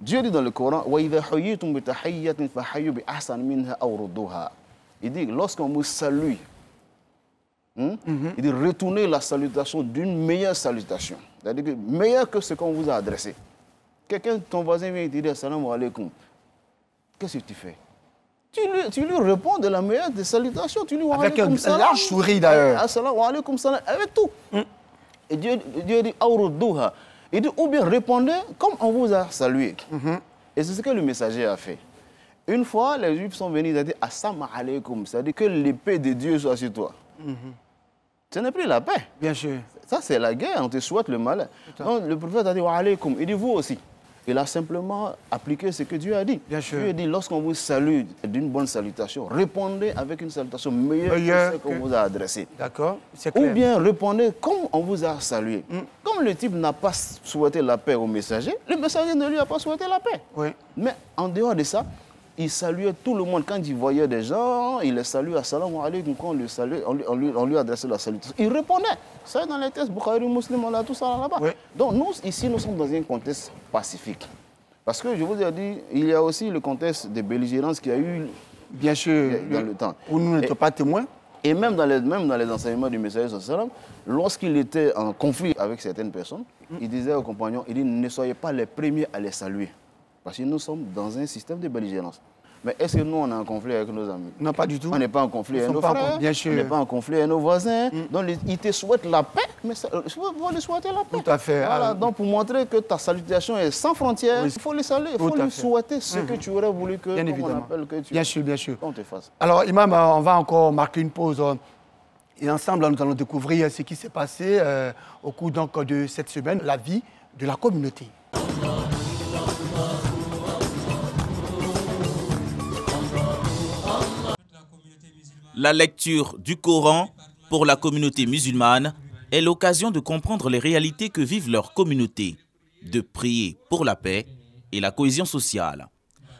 Speaker 3: Dieu dit dans le Coran, il dit, lorsqu'on vous salue, il dit, retournez la salutation d'une meilleure salutation. C'est-à-dire que meilleure que ce qu'on vous a adressé. Quelqu'un, ton voisin vient et te dit, assalamu alaikum. Qu'est-ce que tu fais? Tu lui réponds de la meilleure des salutations. Tu lui dis,
Speaker 2: avec un large sourire d'ailleurs.
Speaker 3: Assalamu alaikum salam, avec tout. Et Dieu dit, awrudduha. Il dit, ou bien répondez comme on vous a salué. Et c'est ce que le messager a fait. Une fois, les Juifs sont venus, ils ont dit, assalamu alaikum. C'est-à-dire que l'épée de Dieu soit sur toi. Ce n'est plus la paix.
Speaker 2: Bien sûr.
Speaker 3: Ça, c'est la guerre, on te souhaite le malheur. Donc, le prophète a dit, wa alaykoum, il dit vous aussi. Il a simplement appliqué ce que Dieu a dit.
Speaker 2: Bien sûr.
Speaker 3: Dieu a dit, lorsqu'on vous salue d'une bonne salutation, répondez avec une salutation meilleure que celle qu'on vous a adressée.
Speaker 2: D'accord, c'est clair.
Speaker 3: Ou bien répondez comme on vous a salué. Comme le type n'a pas souhaité la paix au messager, le messager ne lui a pas souhaité la paix.
Speaker 2: Oui.
Speaker 3: Mais en dehors de ça, il saluait tout le monde. Quand il voyait des gens, il les saluait, assalamu alaykum. Quand on le saluait, on lui adressait la salutation. Il répondait. Ça, dans les textes, Bukhari, Muslim, on a tout ça là-bas. Oui. Donc nous, ici, nous sommes dans un contexte pacifique. Parce que je vous ai dit, il y a aussi le contexte de belligérance qu'il y a eu, bien sûr, dans le temps.
Speaker 2: Où nous n'étions pas témoins.
Speaker 3: Et même dans les enseignements du messager, lorsqu'il était en conflit avec certaines personnes, il disait aux compagnons, il dit, ne soyez pas les premiers à les saluer. Parce que nous sommes dans un système de belligérance. Mais est-ce que nous, on est en conflit avec nos amis?
Speaker 2: Non, pas du tout.
Speaker 3: On n'est pas en conflit avec nos frères,
Speaker 2: bien sûr.
Speaker 3: On n'est pas en conflit avec nos voisins. Donc, ils te souhaitent la paix, mais il faut les souhaiter la paix.
Speaker 2: Tout à fait.
Speaker 3: Voilà, donc pour montrer que ta salutation est sans frontières, il faut les saluer, il faut lui souhaiter ce que tu aurais voulu que,
Speaker 2: bien évidemment.
Speaker 3: On appelle, que tu...
Speaker 2: Bien sûr, bien sûr.
Speaker 3: On te fasse.
Speaker 2: Alors, Imam, on va encore marquer une pause. Et ensemble, nous allons découvrir ce qui s'est passé au cours donc, de cette semaine, la vie de la communauté.
Speaker 12: La lecture du Coran pour la communauté musulmane est l'occasion de comprendre les réalités que vivent leurs communautés, de prier pour la paix et la cohésion sociale.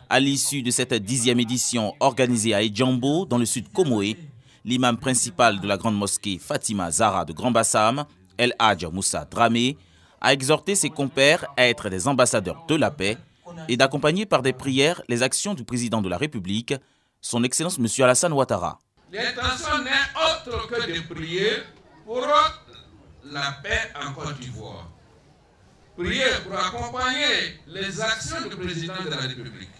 Speaker 12: À l'issue de cette 10e édition organisée à Edjambo, dans le sud Komoé, l'imam principal de la grande mosquée Fatima Zahra de Grand Bassam, El Hadj Moussa Dramé, a exhorté ses compères à être des ambassadeurs de la paix et d'accompagner par des prières les actions du président de la République, son Excellence M. Alassane Ouattara.
Speaker 13: L'intention n'est autre que de prier pour la paix en Côte d'Ivoire. Prier pour accompagner les actions du président de la République.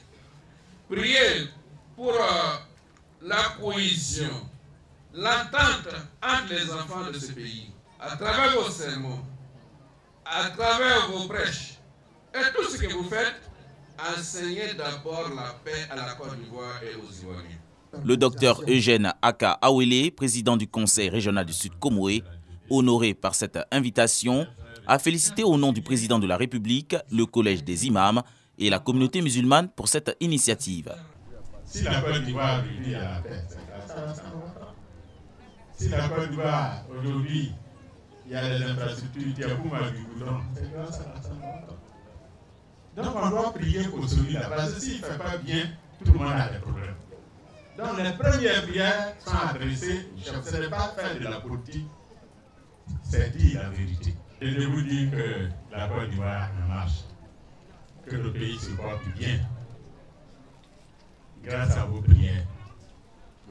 Speaker 13: Prier pour la cohésion, l'entente entre les enfants de ce pays, à travers vos sermons, à travers vos prêches, et tout ce que vous faites, enseignez d'abord la paix à la Côte d'Ivoire et aux Ivoiriens.
Speaker 12: Le docteur Eugène Aka Awele, président du Conseil régional du Sud Komoé, honoré par cette invitation, a félicité au nom du président de la République, le Collège des imams et la communauté musulmane pour cette initiative.
Speaker 14: Si la Côte d'Ivoire veut à la paix, c'est grâce à Alassane Ouattara. Si la Côte d'Ivoire, aujourd'hui, il y a des infrastructures, il y a Bouma du Goudron, c'est grâce à Alassane Ouattara. Donc on doit prier pour celui-là, parce que s'il ne fait pas bien, tout le monde a des problèmes. Donc les premières prières sont adressées, ce n'est pas faire de la politique, c'est dire la vérité. Et je vous dis que la Côte d'Ivoire marche, que le pays se porte bien. Grâce à vos prières,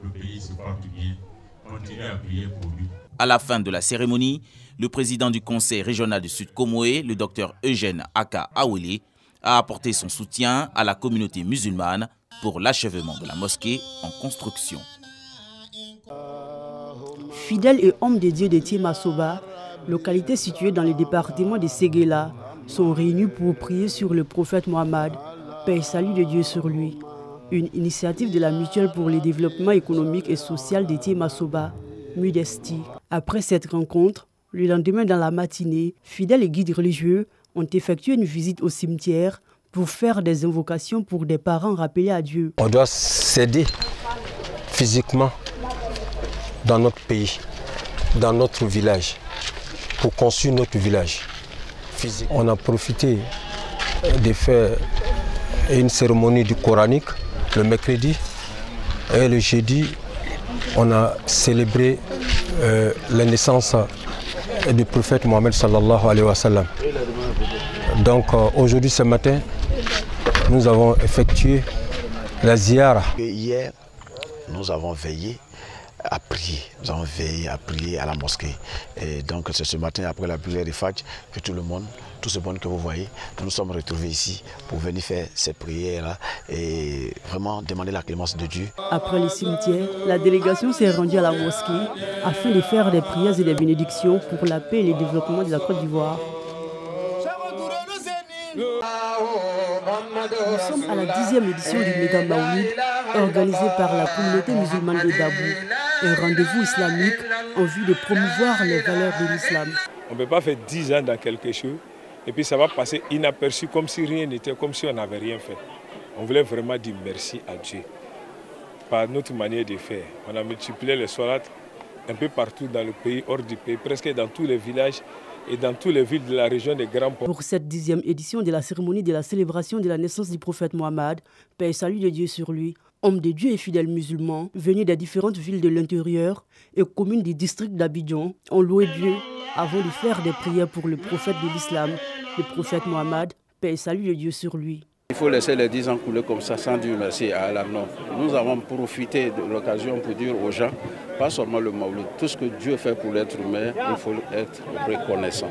Speaker 14: le pays se porte bien. Continuez à prier pour lui.
Speaker 12: À la fin de la cérémonie, le président du Conseil régional du Sud Komoé, le docteur Eugène Aka Awele, a apporté son soutien à la communauté musulmane pour l'achèvement de la mosquée en construction.
Speaker 15: Fidèles et hommes de Dieu de Tiemasoba, localité située dans le département de Séguéla, sont réunis pour prier sur le prophète Mohammed, paix et salut de Dieu sur lui. Une initiative de la Mutuelle pour le développement économique et social de Tiemasoba, MUDESTI. Après cette rencontre, le lendemain dans la matinée, fidèles et guides religieux ont effectué une visite au cimetière pour faire des invocations pour des parents rappelés à Dieu.
Speaker 16: On doit s'aider physiquement dans notre pays, dans notre village, pour construire notre village. On a profité de faire une cérémonie du coranique le mercredi et le jeudi, on a célébré la naissance du prophète Mohammed sallallahu alayhi wa sallam. Donc aujourd'hui, ce matin, nous avons effectué la ziyara.
Speaker 17: Hier, nous avons veillé à prier. Nous avons veillé à prier à la mosquée. Et donc c'est ce matin, après la prière du Fajr, que tout le monde, tout ce monde que vous voyez, nous nous sommes retrouvés ici pour venir faire ces prières-là et vraiment demander la clémence de Dieu.
Speaker 15: Après le cimetière, la délégation s'est rendue à la mosquée afin de faire des prières et des bénédictions pour la paix et le développement de la Côte d'Ivoire. Nous sommes à la 10e édition du Méga Maoulid organisée par la communauté musulmane de Dabou. Un rendez-vous islamique en vue de promouvoir les valeurs de l'islam.
Speaker 18: On ne peut pas faire 10 ans dans quelque chose et puis ça va passer inaperçu comme si rien n'était, comme si on n'avait rien fait. On voulait vraiment dire merci à Dieu par notre manière de faire. On a multiplié les sourates un peu partout dans le pays, hors du pays, presque dans tous les villages et dans toutes les villes de la région des Grands Ponts.
Speaker 15: Pour cette 10e édition de la cérémonie de la célébration de la naissance du prophète Mohammed, paix et salut de Dieu sur lui, homme de Dieu et fidèles musulmans, venus des différentes villes de l'intérieur et communes du district d'Abidjan, ont loué Dieu avant de faire des prières pour le prophète de l'islam, le prophète Mohammed, paix et salut de Dieu sur lui.
Speaker 19: Il faut laisser les 10 ans couler comme ça sans dire merci à Allah. Non. Nous avons profité de l'occasion pour dire aux gens, pas seulement le Mawlid, tout ce que Dieu fait pour l'être humain, il faut être reconnaissant.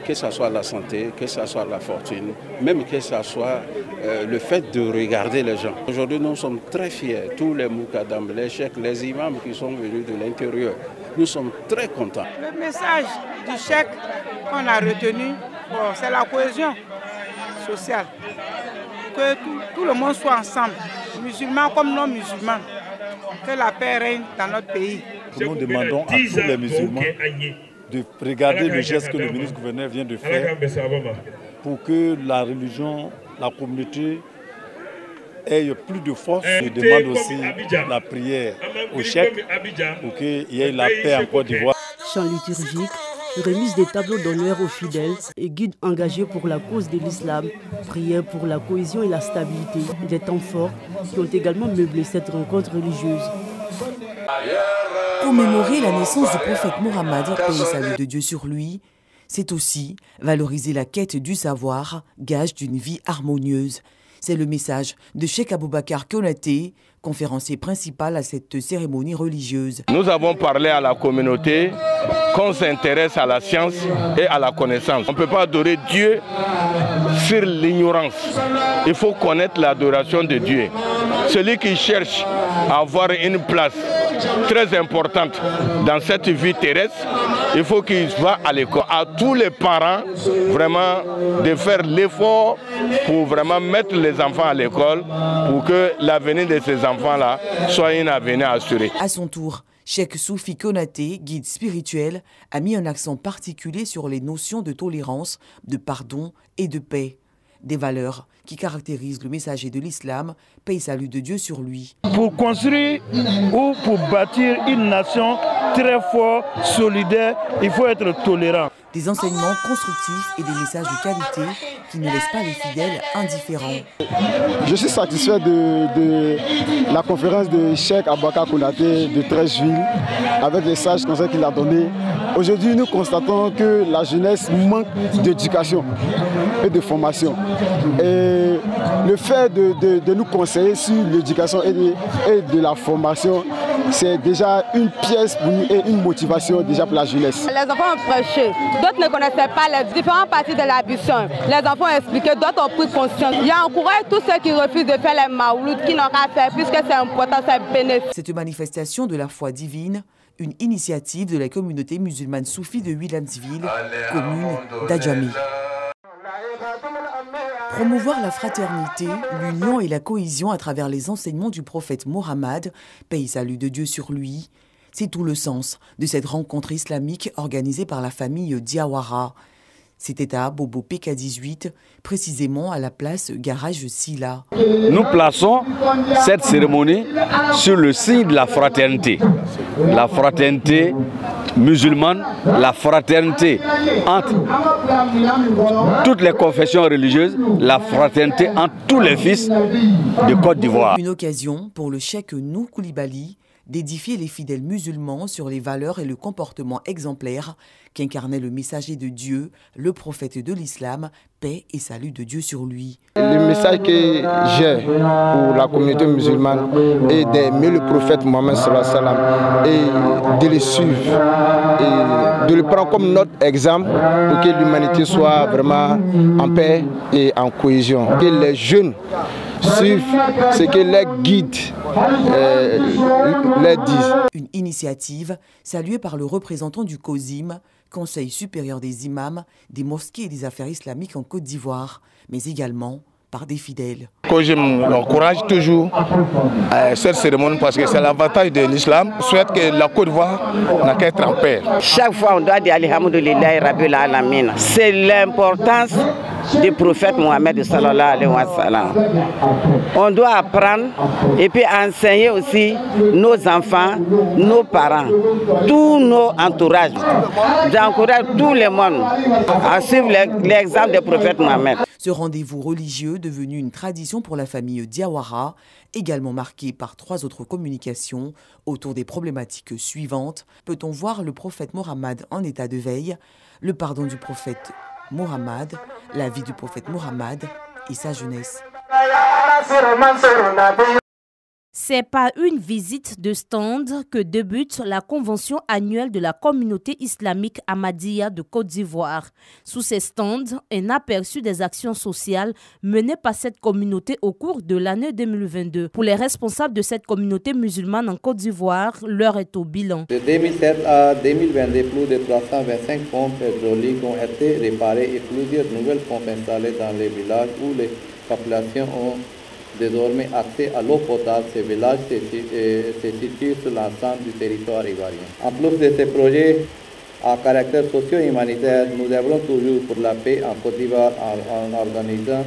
Speaker 19: Que ce soit la santé, que ce soit la fortune, même que ce soit le fait de regarder les gens. Aujourd'hui, nous sommes très fiers, tous les moukadam, les cheikhs, les imams qui sont venus de l'intérieur. Nous sommes très contents.
Speaker 20: Le message du cheikh qu'on a retenu, c'est la cohésion sociale. Que tout le monde soit ensemble, musulmans comme non musulmans, que la paix règne dans notre pays.
Speaker 21: Nous demandons à tous les musulmans de regarder le geste que le ministre-gouverneur vient de faire pour que la religion, la communauté ait plus de force. Je demande aussi la prière au cheikh pour qu'il y ait la paix en Côte d'Ivoire.
Speaker 15: Chant liturgique, remise des tableaux d'honneur aux fidèles et guides engagés pour la cause de l'islam, prière pour la cohésion et la stabilité, des temps forts qui ont également meublé cette rencontre religieuse.
Speaker 22: Commémorer la naissance du prophète Mohammed, paix et salut de Dieu sur lui, c'est aussi valoriser la quête du savoir, gage d'une vie harmonieuse. C'est le message de Cheikh Aboubakar Konaté, conférencier principal à cette cérémonie religieuse.
Speaker 23: Nous avons parlé à la communauté qu'on s'intéresse à la science et à la connaissance. On ne peut pas adorer Dieu sur l'ignorance. Il faut connaître l'adoration de Dieu. Celui qui cherche à avoir une place très importante dans cette vie terrestre, il faut qu'il va à l'école. À tous les parents, vraiment, de faire l'effort pour vraiment mettre les enfants à l'école pour que l'avenir de ces enfants-là soit un avenir assuré.
Speaker 22: À son tour, Cheikh Soufi Konaté, guide spirituel, a mis un accent particulier sur les notions de tolérance, de pardon et de paix. Des valeurs qui caractérisent le messager de l'islam, paix et salut de Dieu sur lui.
Speaker 24: Pour construire ou pour bâtir une nation très forte, solidaire, il faut être tolérant.
Speaker 22: Des enseignements constructifs et des messages de qualité qui ne laissent pas les fidèles indifférents.
Speaker 25: Je suis satisfait de la conférence de Cheikh Aboubakar Konaté de 13 villes avec les sages conseils qu'il a donnés. Aujourd'hui, nous constatons que la jeunesse manque d'éducation et de formation. Et le fait de nous conseiller sur l'éducation et de la formation, c'est déjà une pièce pour nous et une motivation déjà pour la jeunesse.
Speaker 26: Les enfants ont prêché, d'autres ne connaissaient pas les différentes parties de la mission. Les enfants ont expliqué, d'autres ont pris conscience. Il y a encouragé tous ceux qui refusent de faire les maoulouds, qui n'ont qu'à faire, puisque c'est important, c'est bénéfique.
Speaker 22: Cette manifestation de la foi divine, une initiative de la communauté musulmane soufie de Williamsville, commune d'Adjamé. Promouvoir la fraternité, l'union et la cohésion à travers les enseignements du prophète Mohammed, paix et salut de Dieu sur lui, c'est tout le sens de cette rencontre islamique organisée par la famille Diawara. C'était à Bobo PK18, précisément à la place Garage Silla.
Speaker 27: Nous plaçons cette cérémonie sur le signe de la fraternité. La fraternité musulmane, la fraternité entre toutes les confessions religieuses, la fraternité entre tous les fils de Côte d'Ivoire.
Speaker 22: Une occasion pour le cheikh Nou Koulibaly d'édifier les fidèles musulmans sur les valeurs et le comportement exemplaire qu'incarnait le messager de Dieu, le prophète de l'islam, paix et salut de Dieu sur lui.
Speaker 25: Le message que j'ai pour la communauté musulmane est d'aimer le prophète Mohammed et de le suivre et de le prendre comme notre exemple pour que l'humanité soit vraiment en paix et en cohésion. Que les jeunes suivent ce que les guides les disent.
Speaker 22: Une initiative saluée par le représentant du COSIM, Conseil supérieur des imams, des mosquées et des affaires islamiques en Côte d'Ivoire, mais également par des fidèles.
Speaker 23: Que je m'encourage toujours à cette cérémonie parce que c'est l'avantage de l'islam. Je souhaite que la Côte d'Ivoire n'a qu'à être en paix.
Speaker 1: Chaque fois, on doit dire Alhamdulillah Rabbil Alamin. C'est l'importance du prophète Mohammed sallallahu alayhi wa sallam. On doit apprendre et puis enseigner aussi nos enfants, nos parents, tous nos entourages. J'encourage tout le monde à suivre l'exemple du prophète Mohammed.
Speaker 22: Ce rendez-vous religieux, devenu une tradition pour la famille Diawara, également marqué par 3 autres communications autour des problématiques suivantes. Peut-on voir le prophète Mohammed en état de veille, le pardon du prophète Mohammed, la vie du prophète Mohammed et sa jeunesse.
Speaker 4: C'est par une visite de stand que débute la convention annuelle de la communauté islamique Ahmadiyya de Côte d'Ivoire. Sous ces stands, un aperçu des actions sociales menées par cette communauté au cours de l'année 2022. Pour les responsables de cette communauté musulmane en Côte d'Ivoire, l'heure est au bilan.
Speaker 5: De 2007 à 2022, plus de 325 pompes hydrauliques ont été réparées et plusieurs nouvelles pompes installées dans les villages où les populations ont désormais accès à l'eau potable. Ces villages se situent sur l'ensemble du territoire ivoirien. En plus de ces projets à caractère socio-humanitaire, nous œuvrons toujours pour la paix en Côte d'Ivoire en organisant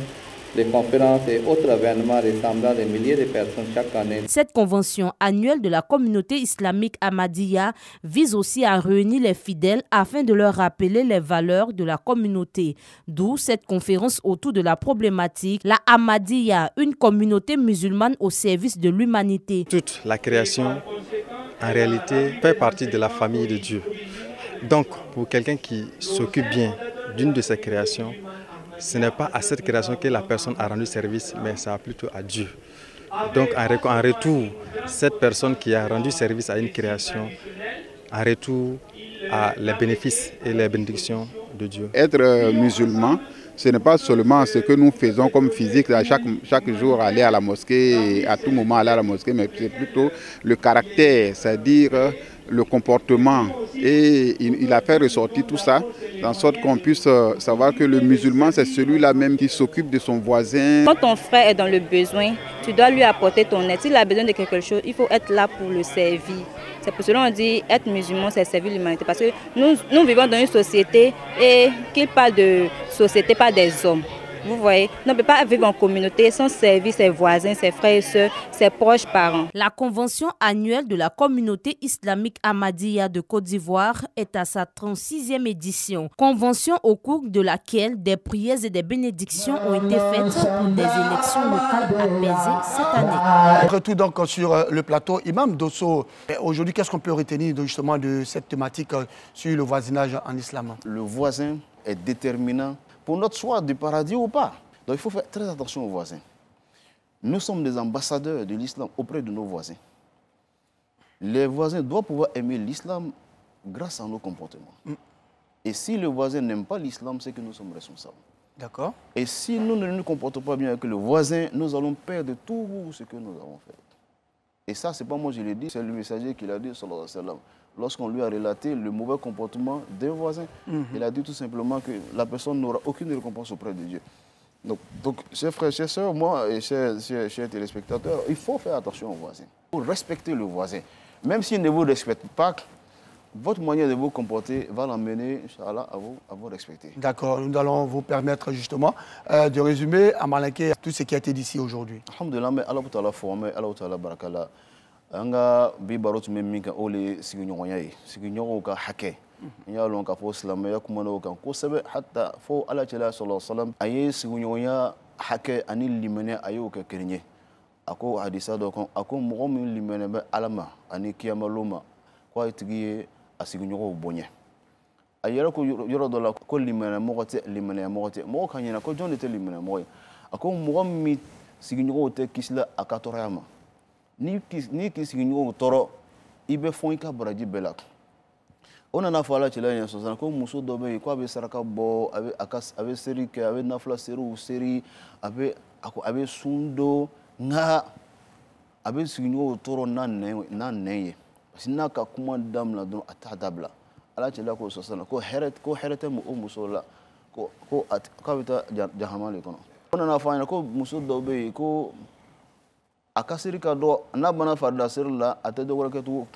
Speaker 5: des conférences et autres événements rassemblant des milliers de personnes chaque année.
Speaker 4: Cette convention annuelle de la communauté islamique Ahmadiyya vise aussi à réunir les fidèles afin de leur rappeler les valeurs de la communauté. D'où cette conférence autour de la problématique la Ahmadiyya, une communauté musulmane au service de l'humanité.
Speaker 6: Toute la création, en réalité, fait partie de la famille de Dieu. Donc, pour quelqu'un qui s'occupe bien d'une de ces créations, ce n'est pas à cette création que la personne a rendu service, mais ça plutôt à Dieu. Donc en retour, cette personne qui a rendu service à une création, en retour a les bénéfices et les bénédictions de Dieu.
Speaker 7: Être musulman, ce n'est pas seulement ce que nous faisons comme physique, à chaque jour aller à la mosquée, à tout moment aller à la mosquée, mais c'est plutôt le caractère, c'est-à-dire le comportement. Et il a fait ressortir tout ça, en sorte qu'on puisse savoir que le musulman, c'est celui-là même qui s'occupe de son voisin.
Speaker 8: Quand ton frère est dans le besoin, tu dois lui apporter ton aide. S'il a besoin de quelque chose, il faut être là pour le servir. C'est pour cela qu'on dit être musulman, c'est servir l'humanité. Parce que nous vivons dans une société et qu'il parle de société, pas des hommes. Vous voyez, on ne peut pas vivre en communauté sans servir ses voisins, ses frères et sœurs, ses proches parents.
Speaker 4: La convention annuelle de la communauté islamique Ahmadiyya de Côte d'Ivoire est à sa 36e édition. Convention au cours de laquelle des prières et des bénédictions ont été faites pour des élections locales apaisées cette année.
Speaker 2: Retour donc sur le plateau. Imam Dosso, aujourd'hui, qu'est-ce qu'on peut retenir justement de cette thématique sur le voisinage en islam?
Speaker 3: Le voisin est déterminant pour notre choix du paradis ou pas. Donc il faut faire très attention aux voisins. Nous sommes des ambassadeurs de l'islam auprès de nos voisins. Les voisins doivent pouvoir aimer l'islam grâce à nos comportements. Et si le voisin n'aime pas l'islam, c'est que nous sommes responsables.
Speaker 2: D'accord.
Speaker 3: Et si nous ne nous comportons pas bien avec le voisin, nous allons perdre tout ce que nous avons fait. Et ça, ce n'est pas moi qui l'ai dit, c'est le messager qui l'a dit, sallallahu alayhi wa sallam. Lorsqu'on lui a relaté le mauvais comportement d'un voisin, il a dit tout simplement que la personne n'aura aucune récompense auprès de Dieu. Donc chers frères, chers sœurs, moi et chers téléspectateurs, il faut faire attention aux voisins. Il faut respecter le voisin. Même s'il ne vous respecte pas, votre manière de vous comporter va l'amener, Inch'Allah, à vous respecter.
Speaker 2: D'accord, nous allons vous permettre justement de résumer à Malinké tout ce qui a été dit ici aujourd'hui.
Speaker 3: Alhamdulillah, mais Allah ta'ala formé, Allah ta'ala barakala. Anga bi barot memmi ka ole sigiɲɔgɔnya ye sigiɲɔgɔnw ka hakɛ n y'a lɔn k'a fɔ silamɛya kumana kan kosɛbɛ hatta fo ala cɛla sallallahu alaihi wasallam a ye sigiɲɔgɔnya hakɛ ani limaniya a y'o kɛ kelen ye a ko hadisa dɔ kan a ko mɔgɔ min limaniya bɛ ala ma ani kiyamalon ma ko a tigi ye a sigiɲɔgɔnw bonya a yɛrɛ ko yɔrɔ dɔ la ko limaniyamɔgɔ tɛ limaniyamɔgɔ tɛ mɔgɔ ka ɲɛna ko jɔn de tɛ limaniyamɔgɔ ye a ko mɔgɔ min sigiɲɔgɔnw tɛ kisi la a ka tɔɔrɔya ma ni k'i sigiɲɔgɔnw tɔɔrɔ i bɛ fɔn i ka baraji bɛɛ la o nana fɔ ala cɛla ɲɛ sɔsan ko muso dɔ bɛ yen ko a bɛ saraka bɔ a bɛ seri kɛ a bɛ nafila seriw seri a bɛ sun don nka a bɛ sigiɲɔgɔnw tɔɔrɔ n'a nɛn ye parce que n'a ka kuma daminɛ dɔrɔn a t'a dabila ala cɛla k'o sɔsan ko hɛrɛ tɛ o muso la ko k'a bɛ taa jahama de kɔnɔ On a fait un muso d'obé, ko akasirika do n'a bana farda sirla ate do wala ketu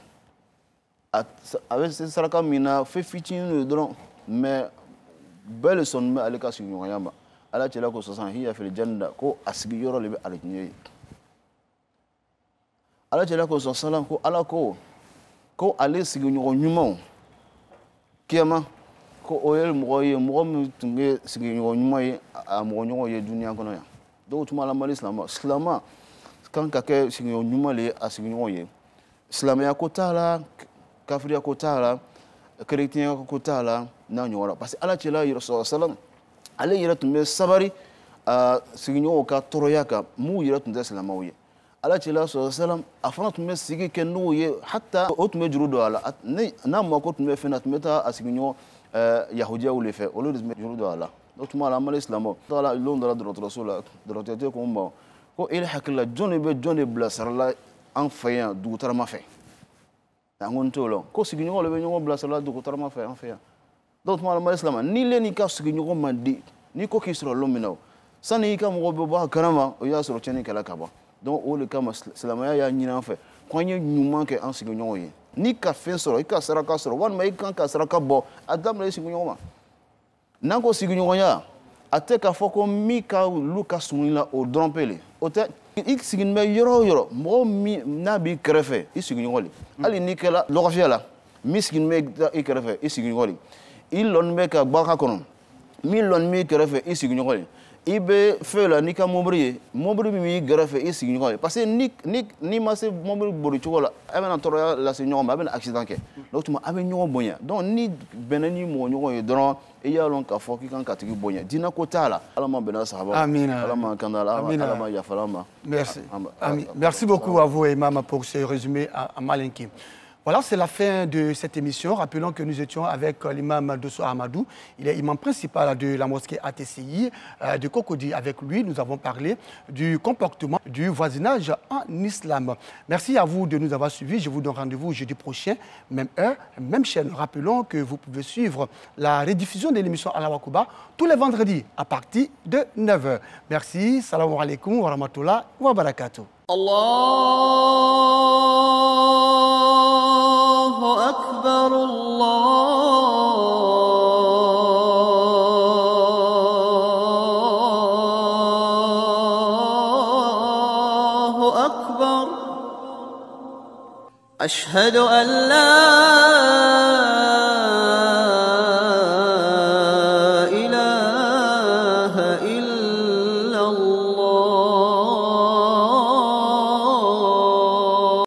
Speaker 3: avec saraka mina fait fitin dron mais belle son mais alika signo yamba ala tela ko sosan hiya fil janna ko asigi yoro lebe alinye ala tela ko sosan ko ala ko ale signo nyuma kiyama ko oyel moye mo tunge signo nyuma ye mo nyoma ye dunia kono ya do tuma la mal islam kan ka ke signo nyuma le asigno ye islam ya ko tala kafiri ya ko tala chrétien ya ko tala na nyora parce que ala tela yoro sallam ale yira tumbe sabari signo ka toroya ka mu yira tumbe islamawiye ala tela sallam afana tumbe sigi kenu ye hatta otume jurudo ala na ma ko tumbe fena tumbe ta asigno yahudiya ou les faits au lieu de juru do ala otuma la mal islamo tala lon dala do rasula do tete ko mbo ko il hakla jone be jone blasarla en fayan du tarama fe ngon tolo ko signo le be nyon blasarla du tarama fe en fayan donc mal mal islamo ni le ni ka signo mandi ni ko kisro lomino sani ka mo be ba karama o ya soro cheni kala kaba donc o le kama islamo ya nyina fe ko nye nyuma ke en signo ye ni ka fen soro ika saraka soro wan mai kan ka saraka bo adam le signo ma nango signo ya ate ka foko mi ka luka sunila o drompele ote ik sigin me yoro mo mi nabi krefe isigno ngoli ali nikela lokafia la mi sigin me ikrefe isigno ngoli ilon me ka baka kono mi lon mi krefe isigno ngoli ibe fela nika mobri mi grefe isigno ngoli parce que ni ma se mobri bori chola amena toro la signo ma ben accident ke l'autre abe nyo bonya donc ni benani mo nyo ye don e ya lon ka fo ki kan katigi bonya dina ko tala alama bena sahaba
Speaker 2: amina
Speaker 3: alama kandala alama ya falama
Speaker 2: merci merci beaucoup à vous imam pour ce résumé à Malinki. Voilà, c'est la fin de cette émission. Rappelons que nous étions avec l'imam Dosso Amadou. Il est imam principal de la mosquée ATCI de Cocody. Avec lui, nous avons parlé du comportement du voisinage en islam. Merci à vous de nous avoir suivis. Je vous donne rendez-vous jeudi prochain, même heure, même chaîne. Rappelons que vous pouvez suivre la rediffusion de l'émission Allahu Akbar tous les vendredis à partir de 9h. Merci. Salam alaikum wa rahmatullah wa barakatuh.
Speaker 9: الله أكبر الله أكبر أشهد أن لا